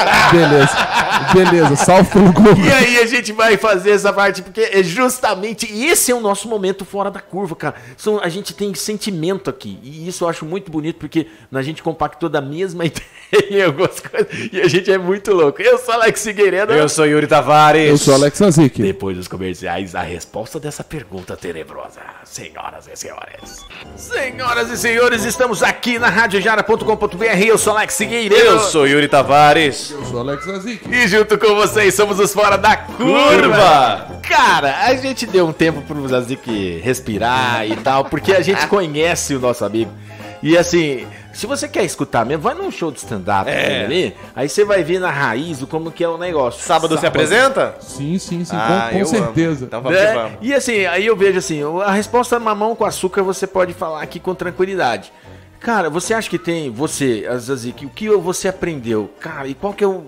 Beleza, salve pelo gol. E aí a gente vai fazer essa parte, porque é justamente esse é o nosso momento fora da curva, cara. A gente tem sentimento aqui, e isso eu acho muito bonito, porque a gente compactou da mesma ideia em algumas coisas, e a gente é muito louco. Eu sou Alex Figueiredo. Eu sou Yuri Tavares. Eu sou Alex Nazik. Depois dos comerciais, a resposta dessa pergunta tenebrosa. Senhoras e senhores. Senhoras e senhores, estamos aqui na radiojara.com.br. Eu sou Alex Figueiredo. Eu sou Yuri Tavares. Eu sou Alex Nazik. E junto com vocês somos os Fora da Curva. Cara, a gente deu um tempo pro Zazik respirar e tal, porque a gente conhece o nosso amigo. E assim, se você quer escutar mesmo, vai num show de stand-up ali, aí você vai ver na raiz o como que é o negócio. Sábado se apresenta? Sim, com certeza. Então vamos que vamos. E assim, aí eu vejo assim, a resposta mamão com açúcar você pode falar aqui com tranquilidade. Cara, você acha que tem, Zazik, o que você aprendeu? Cara, e qual que é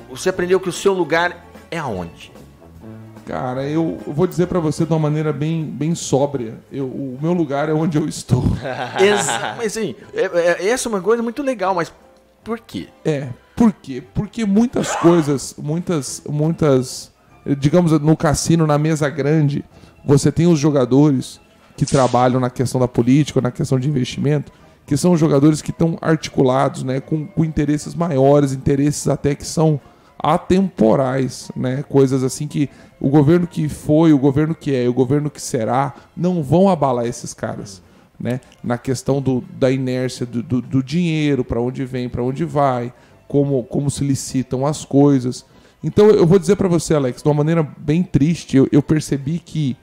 você aprendeu que o seu lugar é aonde? Cara, eu vou dizer pra você de uma maneira bem sóbria. O meu lugar é onde eu estou. Mas assim, essa é uma coisa muito legal, mas por quê? Por quê? Porque muitas coisas, digamos, no cassino, na mesa grande, você tem os jogadores que trabalham na questão da política, na questão de investimento, que são jogadores que estão articulados, né, com interesses maiores, interesses até que são atemporais, né, coisas assim que o governo que foi, o governo que é, o governo que será, não vão abalar esses caras, né, na questão da inércia do dinheiro, para onde vem, para onde vai, como se licitam as coisas. Então eu vou dizer para você, Alex, de uma maneira bem triste, eu percebi que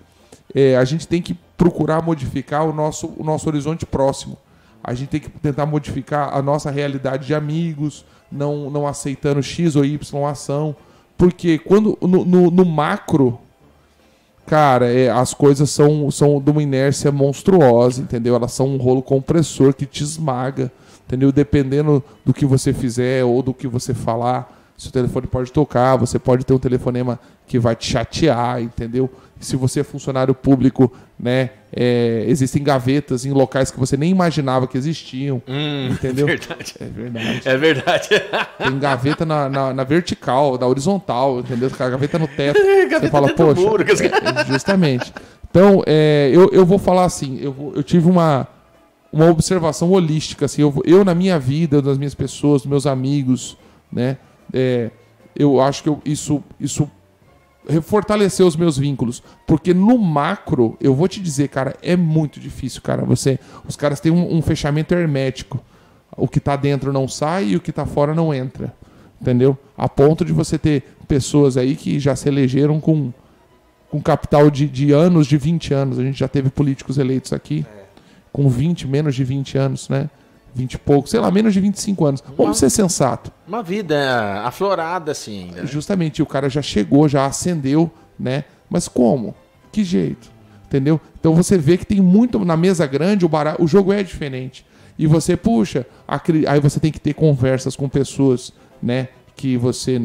a gente tem que procurar modificar o nosso horizonte próximo. A gente tem que tentar modificar a nossa realidade de amigos, não aceitando X ou Y ação. Porque quando no macro, cara, as coisas são de uma inércia monstruosa, entendeu? Elas são um rolo compressor que te esmaga, entendeu? Dependendo do que você fizer ou do que você falar, seu telefone pode tocar, você pode ter um telefonema que vai te chatear, entendeu? Se você é funcionário público, né, existem gavetas em locais que você nem imaginava que existiam, entendeu? É verdade. Tem gaveta na vertical, na horizontal, entendeu? A gaveta no teto. Você fala, poxa, justamente. Então, eu vou falar assim, eu tive uma observação holística, assim, eu na minha vida, das minhas pessoas, dos meus amigos, né, eu acho que isso fortaleceu os meus vínculos, porque no macro, eu vou te dizer, cara, é muito difícil, cara, os caras têm um fechamento hermético, o que tá dentro não sai e o que tá fora não entra, entendeu? A ponto de você ter pessoas aí que já se elegeram com capital de anos, de 20 anos, a gente já teve políticos eleitos aqui, com menos de 20 anos, né? 20 e pouco, sei lá, menos de 25 anos. Vamos ser sensato. Uma vida aflorada, assim. Né? Justamente, o cara já chegou, já acendeu, né? Mas como? Que jeito? Entendeu? Então você vê que tem muito na mesa grande, o jogo é diferente. E você, puxa, aí você tem que ter conversas com pessoas, né? Que você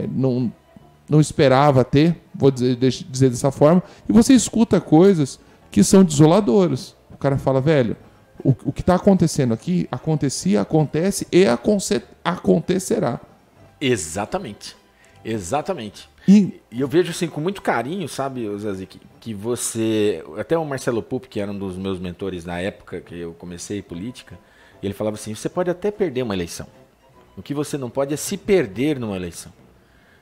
não esperava ter, vou dizer dessa forma, e você escuta coisas que são desoladoras. O cara fala, velho, o que está acontecendo aqui acontecia, acontece e acontecerá. Exatamente. E eu vejo assim com muito carinho, sabe, Zazik, que você... Até o Marcelo Pupp, que era um dos meus mentores na época que eu comecei política, ele falava assim, você pode até perder uma eleição. O que você não pode é se perder numa eleição.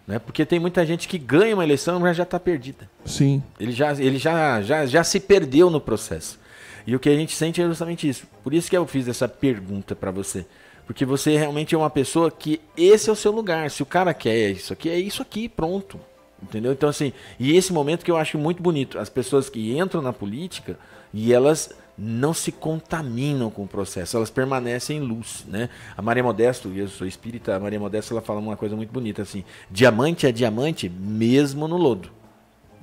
Né? Porque tem muita gente que ganha uma eleição, mas já está perdida. Sim. Ele já se perdeu no processo. E o que a gente sente é justamente isso. Por isso que eu fiz essa pergunta para você. Porque você realmente é uma pessoa que esse é o seu lugar. Se o cara quer isso aqui, é isso aqui, pronto. Entendeu? Então, assim, e esse momento que eu acho muito bonito. As pessoas que entram na política e elas não se contaminam com o processo, elas permanecem em luz, né? A Maria Modesto, e eu sou espírita, a Maria Modesto ela fala uma coisa muito bonita assim: diamante é diamante mesmo no lodo.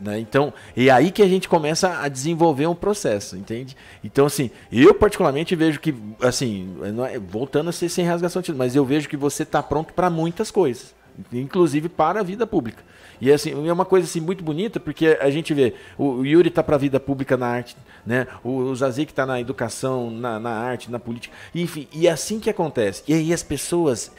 Né? Então, é aí que a gente começa a desenvolver um processo, entende? Então, assim, eu particularmente vejo que, assim, voltando a ser sem rasgação de título, mas eu vejo que você está pronto para muitas coisas, inclusive para a vida pública. E assim, é uma coisa assim, muito bonita, porque a gente vê, o Yuri está para a vida pública na arte, né? O Zazik está na educação, na arte, na política, enfim, e é assim que acontece. E aí as pessoas,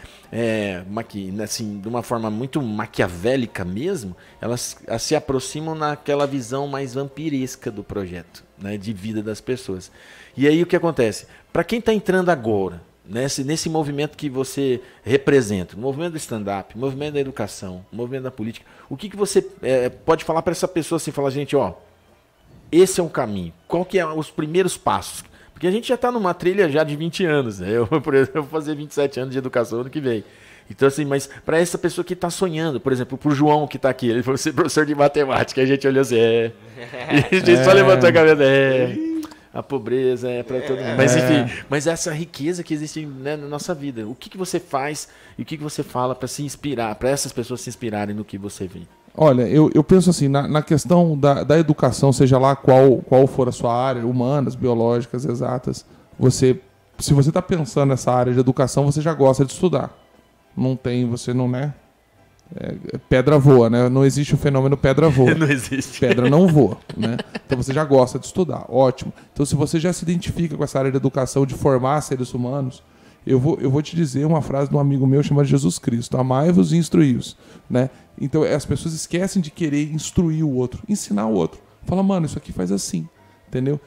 assim, de uma forma muito maquiavélica mesmo, elas se aproximam naquela visão mais vampiresca do projeto, né? De vida das pessoas. E aí o que acontece? Para quem está entrando agora, nesse movimento que você representa, o movimento do stand-up, o movimento da educação, o movimento da política, o que você pode falar para essa pessoa assim, falar, gente, ó, esse é um caminho, qual que é os primeiros passos? Porque a gente já está numa trilha já de 20 anos, né? Eu, por exemplo, vou fazer 27 anos de educação ano que vem. Então, assim, mas para essa pessoa que está sonhando, por exemplo, para o João que está aqui, ele foi ser professor de matemática, a gente olhou assim, e a gente só levantou a cabeça, a pobreza é para todo mundo. Mas enfim, mas essa riqueza que existe, né, na nossa vida. O que você faz e o que você fala para se inspirar, para essas pessoas se inspirarem no que você vê? Olha, eu penso assim, na questão da educação, seja lá qual for a sua área, humanas, biológicas, exatas, se você está pensando nessa área de educação, você já gosta de estudar. Você não, né? Pedra voa, né? Não existe o fenômeno pedra voa. Não existe. Pedra não voa, né? Então você já gosta de estudar, ótimo. Então se você já se identifica com essa área de educação, de formar seres humanos, eu vou te dizer uma frase de um amigo meu chamado Jesus Cristo: amai-vos e instruí-vos, né? Então as pessoas esquecem de querer instruir o outro, ensinar o outro. Fala, mano, isso aqui faz assim, entendeu?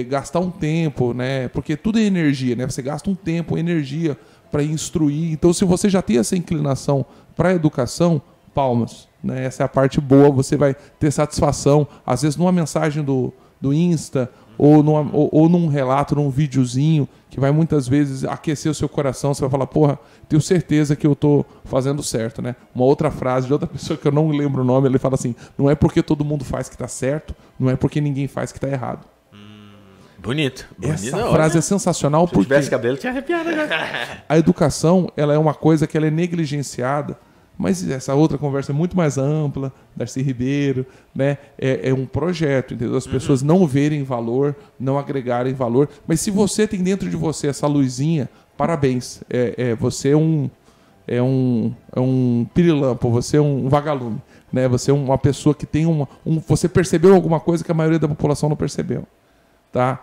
Gastar um tempo, né? Porque tudo é energia, né? Você gasta um tempo, energia para instruir. Então se você já tem essa inclinação para a educação, palmas, né? Essa é a parte boa, você vai ter satisfação, às vezes numa mensagem do Insta, ou num relato, num videozinho, que vai muitas vezes aquecer o seu coração, você vai falar, porra, tenho certeza que eu tô fazendo certo, né? Uma outra frase de outra pessoa que eu não lembro o nome, ele fala assim, não é porque todo mundo faz que tá certo, não é porque ninguém faz que tá errado. Bonito. Essa frase é sensacional porque... Se tivesse cabelo, tinha arrepiado agora. A educação, ela é uma coisa que ela é negligenciada, mas essa outra conversa é muito mais ampla, Darcy Ribeiro, né? É um projeto, entendeu? As pessoas não verem valor, não agregarem valor, mas se você tem dentro de você essa luzinha, parabéns. Você é um pirilampo, você é um vagalume, né? Você é uma pessoa que tem você percebeu alguma coisa que a maioria da população não percebeu, tá?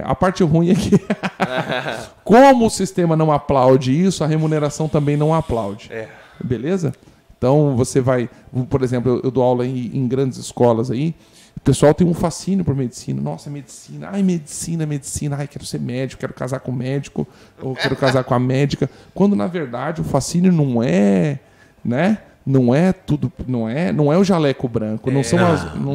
A parte ruim é que como o sistema não aplaude isso, a remuneração também não aplaude. Beleza? Então você vai, por exemplo, eu dou aula em grandes escolas aí, o pessoal tem um fascínio por medicina. Nossa, medicina, medicina, quero ser médico, quero casar com o médico, ou quero casar com a médica. Quando na verdade o fascínio não é, né? Não é tudo, não é o jaleco branco, não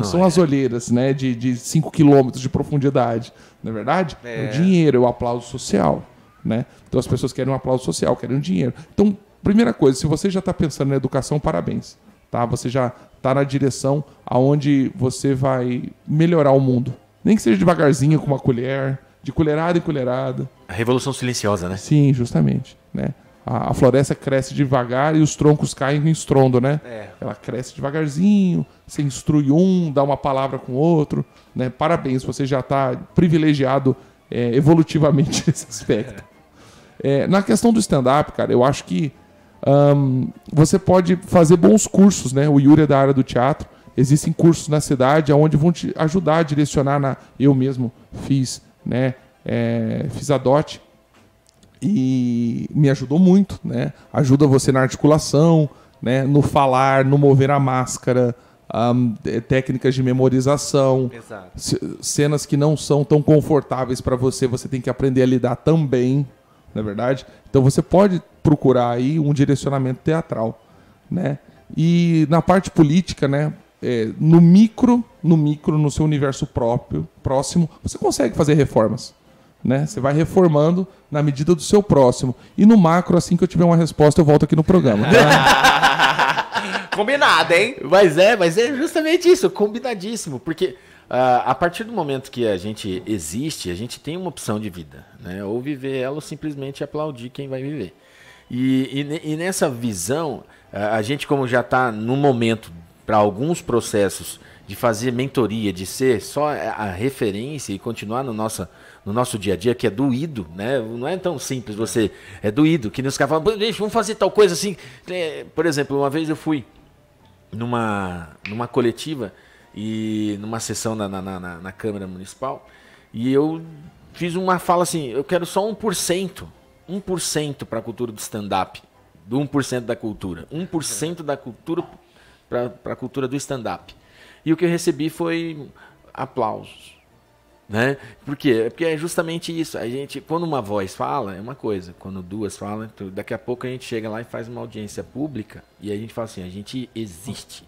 são as olheiras, né, de 5 quilômetros de profundidade, não é verdade? É o dinheiro, é o aplauso social, né? Então as pessoas querem um aplauso social, querem um dinheiro. Então, primeira coisa, se você já está pensando na educação, parabéns, tá? Você já está na direção aonde você vai melhorar o mundo, nem que seja devagarzinho, com uma colher, de colherada em colherada. A revolução silenciosa, né? Sim, justamente, né? A floresta cresce devagar e os troncos caem em estrondo, né? Ela cresce devagarzinho, você instrui dá uma palavra com o outro, né? Parabéns, você já está privilegiado evolutivamente nesse aspecto. Na questão do stand-up, cara, eu acho que você pode fazer bons cursos, né? O Yuri é da área do teatro, existem cursos na cidade onde vão te ajudar a direcionar. Eu mesmo fiz, né? Fiz a DOT, e me ajudou muito, né? Ajuda você na articulação, né? No falar, no mover a máscara, técnicas de memorização. Exato. Cenas que não são tão confortáveis para você tem que aprender a lidar também, não é verdade? Então você pode procurar aí um direcionamento teatral, né? E na parte política, né? No micro, no seu universo próximo, você consegue fazer reformas. Né? Você vai reformando na medida do seu próximo. E no macro, assim que eu tiver uma resposta, eu volto aqui no programa. Combinado, hein? Mas é justamente isso, combinadíssimo. Porque a partir do momento que a gente existe, a gente tem uma opção de vida, né? Ou viver ela ou simplesmente aplaudir quem vai viver. E nessa visão, a gente, como já está no momento para alguns processos de fazer mentoria, de ser só a referência e continuar no nosso dia a dia, que é doído, né? Não é tão simples você... É doído, que os caras falam, vamos fazer tal coisa assim. Por exemplo, uma vez eu fui numa coletiva e numa sessão na Câmara Municipal, e eu fiz uma fala assim, eu quero só 1% para a cultura do stand-up, do 1% da cultura, 1% da cultura para a cultura do stand-up. E o que eu recebi foi aplausos, né? Por quê? Porque é justamente isso. A gente, quando uma voz fala, é uma coisa. Quando duas falam, daqui a pouco a gente chega lá e faz uma audiência pública e a gente fala assim, a gente existe.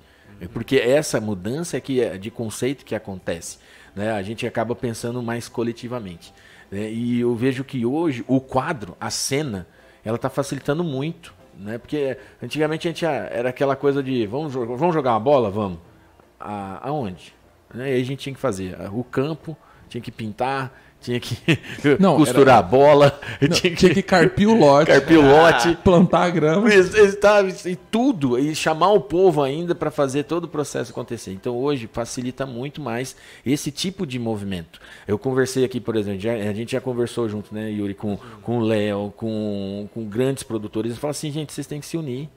Porque essa mudança de conceito que acontece, né? A gente acaba pensando mais coletivamente, né? E eu vejo que hoje o quadro, a cena, ela está facilitando muito, né? Porque antigamente a gente era aquela coisa de vamos jogar uma bola? Vamos. Aonde? Né? E aí a gente tinha que fazer o campo, tinha que pintar, tinha que costurar a bola, tinha que carpir o lote, plantar a grama. E tudo, e chamar o povo ainda para fazer todo o processo acontecer. Então hoje facilita muito mais esse tipo de movimento. Eu conversei aqui, por exemplo, a gente já conversou junto, né, Yuri, com o Léo, com grandes produtores, e fala assim, gente, vocês têm que se unir.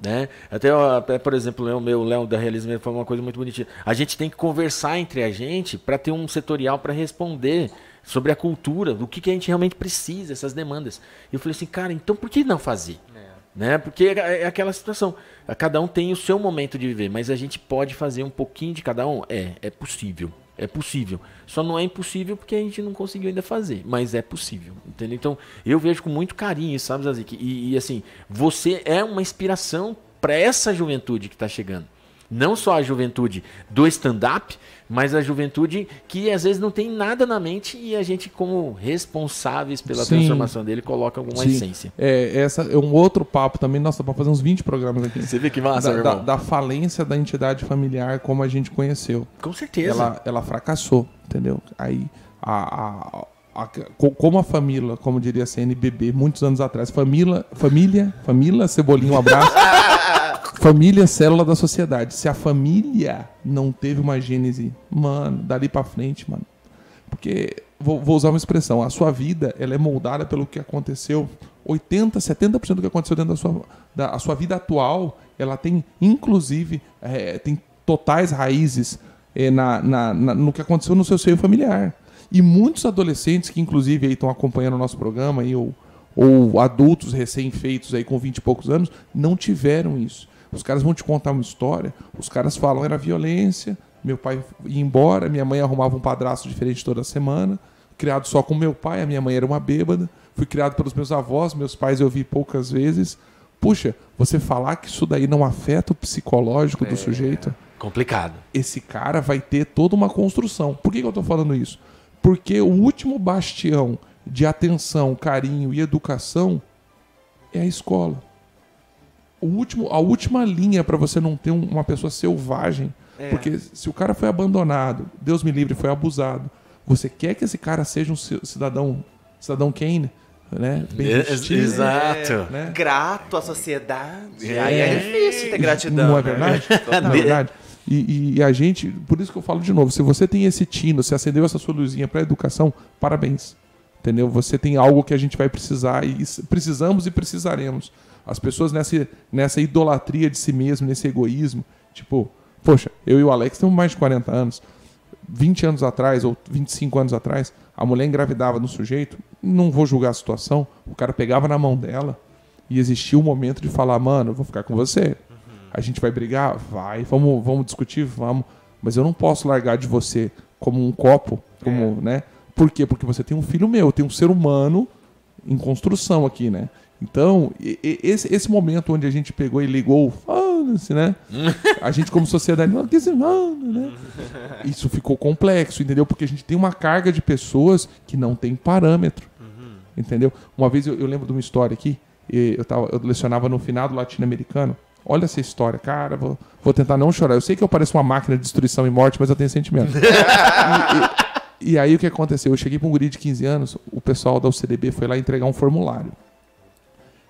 Né? Até, por exemplo, o Léo da Realismo falou uma coisa muito bonitinha. A gente tem que conversar entre a gente para ter um setorial para responder sobre a cultura, do que a gente realmente precisa, essas demandas. E eu falei assim, cara, então por que não fazer? Né? Porque é aquela situação. Cada um tem o seu momento de viver, mas a gente pode fazer um pouquinho de cada um? É possível. É possível. Só não é impossível porque a gente não conseguiu ainda fazer. Mas é possível. Entendeu? Então, eu vejo com muito carinho, sabe, Zazik? E assim, você é uma inspiração para essa juventude que está chegando. Não só a juventude do stand-up, mas a juventude que às vezes não tem nada na mente e a gente, como responsáveis pela transformação dele, coloca alguma essência. Essa é um outro papo também. Nossa, para fazer uns 20 programas aqui. Você vê que massa, meu irmão. Da falência da entidade familiar como a gente conheceu. Com certeza. Ela fracassou, entendeu? Aí, como a família, como diria a CNBB, muitos anos atrás, família, Cebolinha, um abraço. Família, célula da sociedade. Se a família não teve uma gênese, mano, dali pra frente, mano. Porque, vou usar uma expressão, a sua vida, ela é moldada pelo que aconteceu. 80%, 70% do que aconteceu dentro da sua vida atual, ela tem, inclusive, tem totais raízes no que aconteceu no seu seio familiar. E muitos adolescentes que, inclusive, aí estão acompanhando o nosso programa, aí, ou adultos recém-feitos aí com 20 e poucos anos, não tiveram isso. Os caras vão te contar uma história, os caras falam, era violência, meu pai ia embora, minha mãe arrumava um padrasto diferente toda semana, criado só com meu pai, a minha mãe era uma bêbada, fui criado pelos meus avós, meus pais eu vi poucas vezes. Puxa, você falar que isso daí não afeta o psicológico do sujeito... Complicado. Esse cara vai ter toda uma construção. Por que eu tô falando isso? Porque o último bastião de atenção, carinho e educação é a escola. A última linha para você não ter uma pessoa selvagem. Porque se o cara foi abandonado, Deus me livre, foi abusado, você quer que esse cara seja um cidadão Kane, né? Bem vestido, exato. Né? Grato à sociedade. Aí é difícil ter gratidão. Não é verdade? Não é verdade? E a gente, por isso que eu falo de novo, se você tem esse tino, se acendeu essa sua luzinha para a educação, parabéns. Entendeu? Você tem algo que a gente vai precisar e precisamos e precisaremos. As pessoas nessa idolatria de si mesmo, nesse egoísmo, tipo, poxa, eu e o Alex temos mais de 40 anos. 20 anos atrás, ou 25 anos atrás, a mulher engravidava no sujeito, não vou julgar a situação, o cara pegava na mão dela e existia o momento de falar, mano, eu vou ficar com você. A gente vai brigar? Vai. Vamos discutir? Vamos. Mas eu não posso largar de você como um copo, né? Por quê? Porque você tem um filho meu, tem um ser humano em construção aqui, né? Então, esse momento onde a gente pegou e ligou, foda-se, né? A gente como sociedade, não, né? Isso ficou complexo, entendeu? Porque a gente tem uma carga de pessoas que não tem parâmetro, entendeu? Uma vez eu lembro de uma história aqui, eu lecionava no finado latino-americano, Olha essa história, cara, vou tentar não chorar. Eu sei que eu pareço uma máquina de destruição e morte, mas eu tenho sentimento. E aí o que aconteceu? Eu cheguei pra um guri de 15 anos, o pessoal da UCDB foi lá entregar um formulário.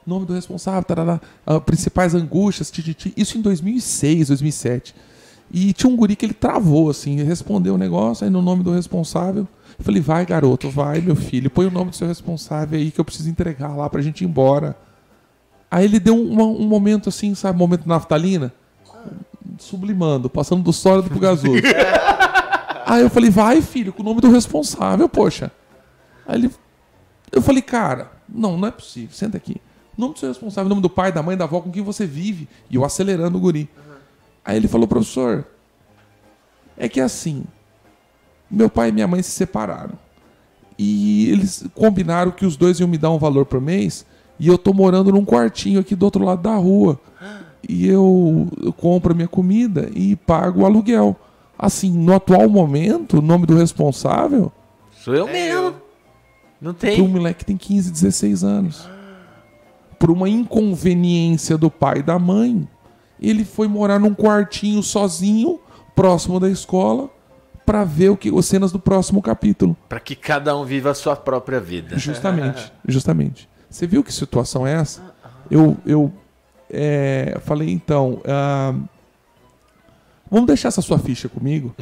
Nome do responsável, tarará, principais angústias, isso em 2006, 2007. E tinha um guri que ele travou, assim, respondeu o negócio, aí no nome do responsável, eu falei, vai garoto, vai meu filho, põe o nome do seu responsável aí que eu preciso entregar lá pra gente ir embora. Aí ele deu um momento assim, sabe, momento naftalina, sublimando, passando do sólido pro gasoso. Aí eu falei, vai filho, com o nome do responsável, poxa. Aí eu falei, cara, não é possível, senta aqui. O nome do seu responsável, o nome do pai, da mãe, da avó, com quem você vive. E eu acelerando o guri. Aí ele falou, professor, é que assim, meu pai e minha mãe se separaram. E eles combinaram que os dois iam me dar um valor por mês. E eu tô morando num quartinho aqui do outro lado da rua. E eu compro a minha comida e pago o aluguel. Assim, no atual momento, o nome do responsável... Sou eu mesmo. Não tem. Pro moleque que tem 15, 16 anos. Por uma inconveniência do pai e da mãe, ele foi morar num quartinho sozinho, próximo da escola, pra ver as cenas do próximo capítulo. Pra que cada um viva a sua própria vida. Justamente. Você viu que situação é essa? Eu falei, então, vamos deixar essa sua ficha comigo?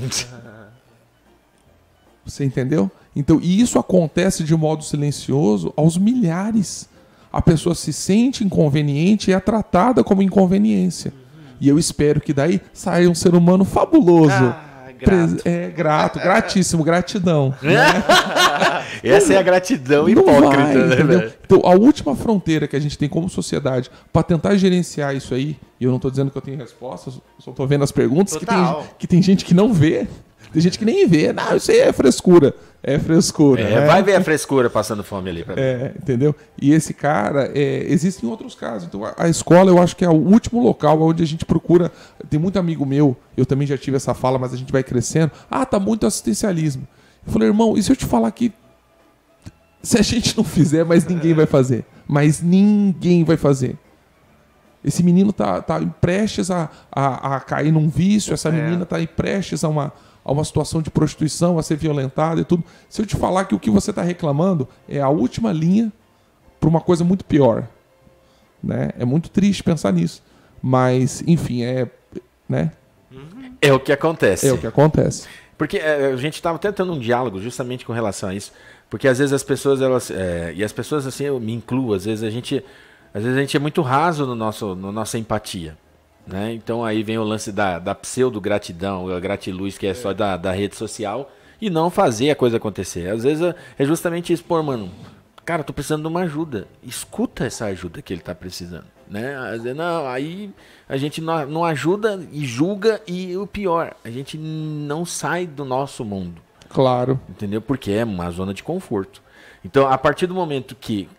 Você entendeu? Então, e isso acontece de modo silencioso aos milhares. A pessoa se sente inconveniente e é tratada como inconveniência. E eu espero que daí saia um ser humano fabuloso. Grato. Gratíssimo, gratidão. Né? Essa é a gratidão Não hipócrita, vai, né, entendeu? velho? Então, a última fronteira que a gente tem como sociedade para tentar gerenciar isso aí, e eu não estou dizendo que eu tenho respostas, só estou vendo as perguntas, que tem gente que não vê. Tem gente que nem vê. Não, isso aí é frescura. É frescura. Né? Vai ver a frescura passando fome ali pra mim. Entendeu? E esse cara, existem outros casos. Então, a escola, eu acho que é o último local onde a gente procura. Tem muito amigo meu, eu também já tive essa fala, mas a gente vai crescendo. Tá muito assistencialismo. Eu falei, irmão, e se eu te falar que se a gente não fizer, mas ninguém vai fazer? Mas ninguém vai fazer. Esse menino tá prestes a cair num vício, essa menina tá prestes a uma situação de prostituição, a ser violentada e tudo. Se eu te falar que o que você está reclamando é a última linha para uma coisa muito pior, né? É muito triste pensar nisso. Mas, enfim, né? É o que acontece. É o que acontece. Porque a gente estava tentando um diálogo justamente com relação a isso. Porque às vezes as pessoas, e as pessoas, assim, eu me incluo, às vezes a gente é muito raso no nossa empatia. Né? Então aí vem o lance da pseudo-gratidão, a gratiluz que é só da rede social, e não fazer a coisa acontecer. Às vezes é justamente isso, mano, cara, tô precisando de uma ajuda. Escuta essa ajuda que ele tá precisando. Né? Às vezes, não, aí a gente não ajuda e julga, e o pior, a gente não sai do nosso mundo. Claro. Entendeu? Porque é uma zona de conforto. Então, a partir do momento que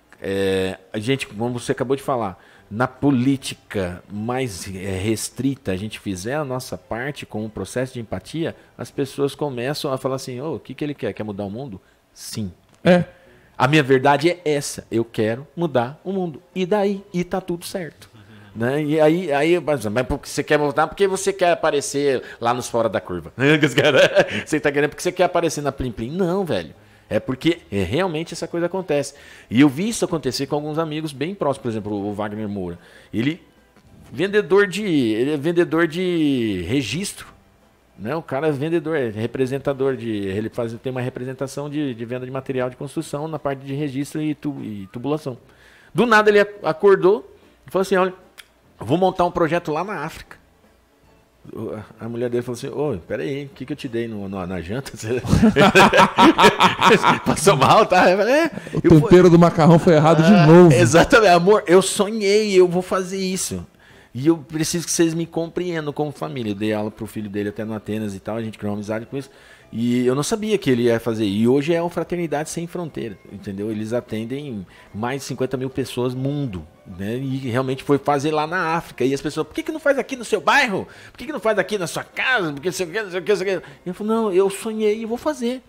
a gente, como você acabou de falar, na política mais restrita, a gente fizer a nossa parte com o processo de empatia, as pessoas começam a falar assim, o que ele quer? Quer mudar o mundo? Sim. A minha verdade é essa, eu quero mudar o mundo. E daí? E tá tudo certo. Né? E aí, mas porque você quer mudar porque você quer aparecer lá nos fora da curva. Você tá querendo porque você quer aparecer na Plim Plim. Não, velho. É porque realmente essa coisa acontece. E eu vi isso acontecer com alguns amigos bem próximos, por exemplo, o Wagner Moura. Ele é vendedor de registro. Né? O cara é vendedor, é representador tem uma representação de venda de material de construção na parte de registro e tubulação. Do nada ele acordou e falou assim, olha, vou montar um projeto lá na África. A mulher dele falou assim, peraí, o que eu te dei na janta? Passou mal, tá? O tempero do macarrão foi errado de novo. Exatamente, amor, eu sonhei, eu vou fazer isso. E eu preciso que vocês me compreendam como família. Eu dei aula pro filho dele até no Atenas e tal, a gente criou uma amizade com isso. E eu não sabia que ele ia fazer. E hoje é uma Fraternidade Sem Fronteira, entendeu? Eles atendem mais de 50 mil pessoas no mundo, né? E realmente foi fazer lá na África. E as pessoas, por que não faz aqui no seu bairro? Por que não faz aqui na sua casa? Porque você quer, você quer. Eu falei, não, eu sonhei e vou fazer.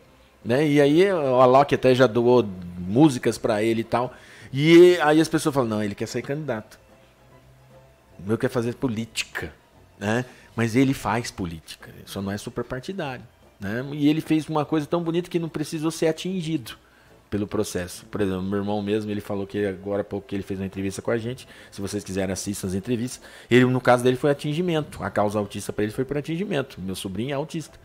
Né? E aí o Alok até já doou músicas para ele e tal. E aí as pessoas falam, não, ele quer ser candidato. O meu quer fazer política, né? Mas ele faz política, só não é superpartidário, né? E ele fez uma coisa tão bonita que não precisou ser atingido pelo processo. Por exemplo, meu irmão mesmo, ele falou que agora há pouco que ele fez uma entrevista com a gente. Se vocês quiserem, assistam as entrevistas. Ele, no caso dele, foi atingimento. A causa autista para ele foi por atingimento. Meu sobrinho é autista.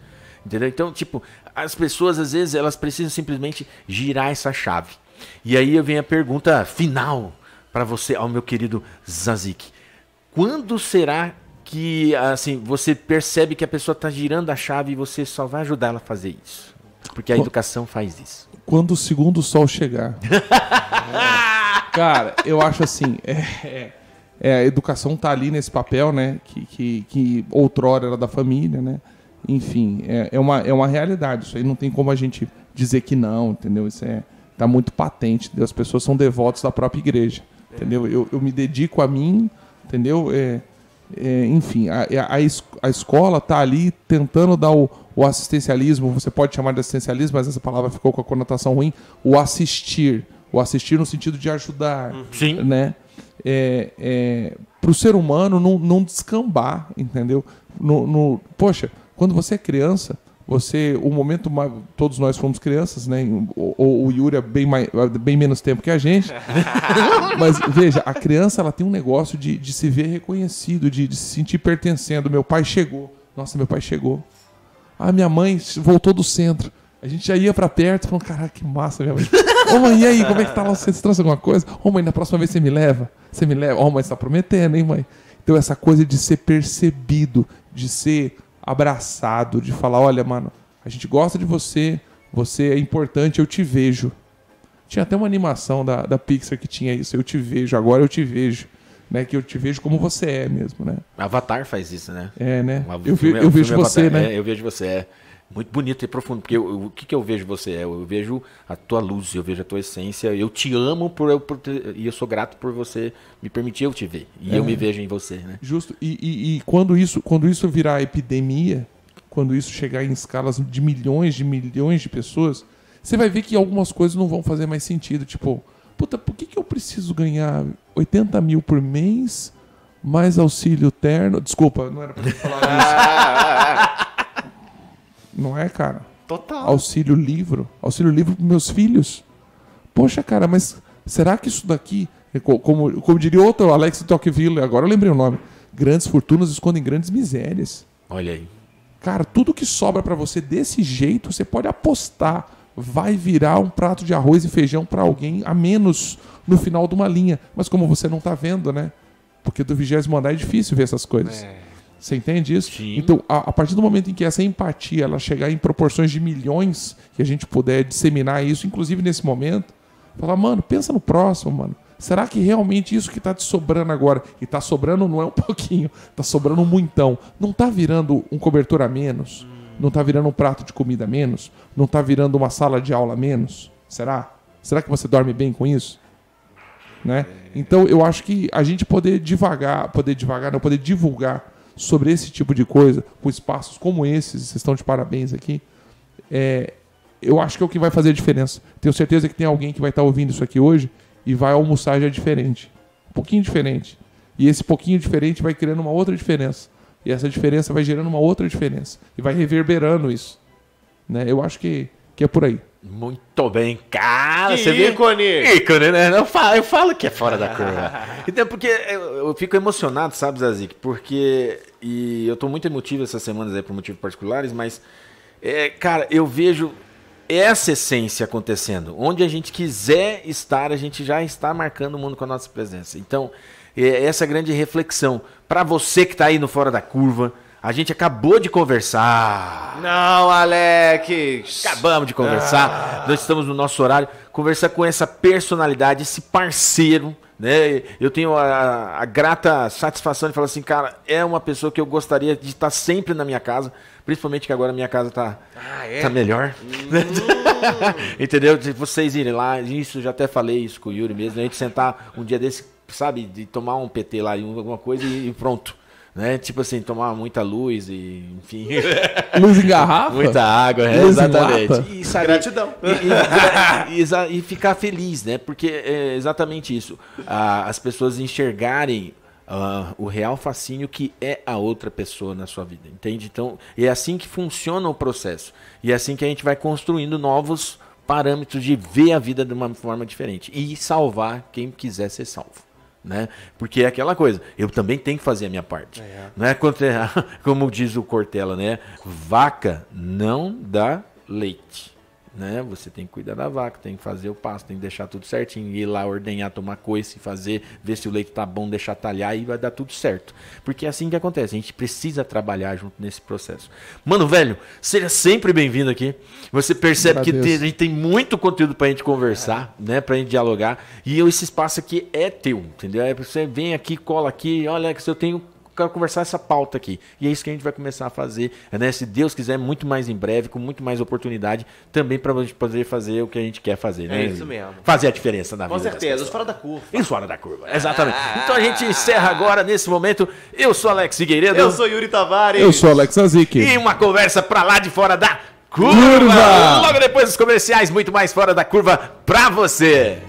Entendeu? Então, tipo, as pessoas, às vezes, elas precisam simplesmente girar essa chave. E aí vem a pergunta final para você, ao meu querido Zazik. Quando será que, assim, você percebe que a pessoa está girando a chave e você só vai ajudar ela a fazer isso? Porque a educação faz isso. Quando o segundo sol chegar. Cara, eu acho assim, a educação tá ali nesse papel, né? Que outrora era da família, né? Enfim, é uma realidade. Isso aí não tem como a gente dizer que não, entendeu? Isso tá muito patente. Entendeu? As pessoas são devotos da própria igreja, entendeu? Eu me dedico a mim, entendeu? Enfim, a escola tá ali tentando dar o assistencialismo, você pode chamar de assistencialismo, mas essa palavra ficou com a conotação ruim, o assistir no sentido de ajudar, Sim. Né? Para o ser humano não descambar, entendeu? Poxa, quando você é criança, o momento todos nós fomos crianças, né? O Yuri é bem menos tempo que a gente. Mas veja, a criança ela tem um negócio de se ver reconhecido, de se sentir pertencendo. Meu pai chegou. Nossa, meu pai chegou. Ah, minha mãe voltou do centro. A gente já ia pra perto, falando, caraca, que massa, minha mãe. Ô mãe, e aí, como é que tá lá? Você trouxe alguma coisa? Ô mãe, na próxima vez você me leva? Você me leva? Ô mãe, você tá prometendo, hein, mãe? Então essa coisa de ser percebido, de ser abraçado, de falar, olha, mano, a gente gosta de você, você é importante, eu te vejo. Tinha até uma animação da Pixar que tinha isso, eu te vejo, agora eu te vejo. Né, que eu te vejo como você é mesmo, né? Avatar faz isso, né? Né? Eu vejo você, Avatar, né? Eu vejo você, muito bonito e profundo, porque o que eu vejo você eu vejo a tua luz, eu vejo a tua essência, eu te amo e eu sou grato por você me permitir eu te ver, e eu me vejo em você, né? Justo, e quando isso virar epidemia, quando isso chegar em escalas de milhões de pessoas, você vai ver que algumas coisas não vão fazer mais sentido, tipo, puta, por que eu preciso ganhar 80 mil por mês, mais auxílio terno? Desculpa, não era pra falar isso. Não é, cara? Total. Auxílio livro pros meus filhos. Poxa, cara, mas será que isso daqui, como diria outro, Alex de Tocqueville, agora eu lembrei o nome, grandes fortunas escondem grandes misérias. Olha aí. Cara, tudo que sobra pra você desse jeito, você pode apostar, vai virar um prato de arroz e feijão pra alguém a menos no final de uma linha. Mas como você não tá vendo, né? Porque do 20º andar é difícil ver essas coisas. Você entende isso? Sim. Então, a partir do momento em que essa empatia ela chegar em proporções de milhões, que a gente puder disseminar isso, inclusive nesse momento, falar, mano, pensa no próximo, mano. Será que realmente isso que tá te sobrando agora, e tá sobrando não é um pouquinho, tá sobrando um muitão, não tá virando um cobertor a menos? Não tá virando um prato de comida a menos? Não tá virando uma sala de aula a menos? Será? Será que você dorme bem com isso? Né? Então, eu acho que a gente poder divulgar sobre esse tipo de coisa, com espaços como esses, vocês estão de parabéns aqui, eu acho que é o que vai fazer a diferença. Tenho certeza que tem alguém que vai estar ouvindo isso aqui hoje e vai almoçar já diferente. Um pouquinho diferente. E esse pouquinho diferente vai criando uma outra diferença. E essa diferença vai gerando uma outra diferença. E vai reverberando isso. Né? Eu acho que é por aí. Muito bem, cara. Que você vê? ícone! Ícone, né? Eu falo que é fora da curva. Então, porque eu fico emocionado, sabe, Zazik? Porque... E eu tô muito emotivo essas semanas aí por motivos particulares, mas... cara, eu vejo essa essência acontecendo. Onde a gente quiser estar, a gente já está marcando o mundo com a nossa presença. Então, essa grande reflexão. Para você que tá aí no Fora da Curva... A gente acabou de conversar. Não, Alex. Acabamos de conversar. Nós estamos no nosso horário. Conversar com essa personalidade, esse parceiro, né? Eu tenho a grata satisfação de falar assim, cara, é uma pessoa que eu gostaria de estar sempre na minha casa. Principalmente que agora a minha casa tá melhor. Entendeu? Se vocês irem lá, isso, já até falei isso com o Yuri mesmo. A gente sentar um dia desse, sabe, de tomar um PT lá, alguma coisa e pronto. Né? Tipo assim, tomar muita luz e, enfim. Luz em garrafa? Muita água, luz exatamente. E, sabe, gratidão. E ficar feliz, né? Porque é exatamente isso. As pessoas enxergarem o real fascínio que é a outra pessoa na sua vida, entende? Então, é assim que funciona o processo. E é assim que a gente vai construindo novos parâmetros de ver a vida de uma forma diferente. E salvar quem quiser ser salvo. Né? Porque é aquela coisa, eu também tenho que fazer a minha parte. Não é como diz o Cortella, né? Vaca não dá leite. Né? Você tem que cuidar da vaca, tem que fazer o pasto, tem que deixar tudo certinho, ir lá ordenhar, tomar coice, fazer, ver se o leite tá bom, deixar talhar e vai dar tudo certo. Porque é assim que acontece, a gente precisa trabalhar junto nesse processo. Mano, velho, seja sempre bem-vindo aqui. Você percebe que a gente tem muito conteúdo pra gente conversar, né? Pra gente dialogar. E esse espaço aqui é teu, entendeu? Você vem aqui, cola aqui, olha que eu quero conversar essa pauta aqui. E é isso que a gente vai começar a fazer, né? Se Deus quiser, muito mais em breve, com muito mais oportunidade, também para a gente poder fazer o que a gente quer fazer, né? É isso mesmo. Fazer a diferença na vida. Com certeza, os fora da curva. Isso fora da curva, exatamente. Então a gente encerra agora, nesse momento. Eu sou Alex Figueiredo. Eu sou Yuri Tavares. Eu sou Alex Azik. E uma conversa para lá de fora da curva. Logo depois dos comerciais, muito mais fora da curva para você.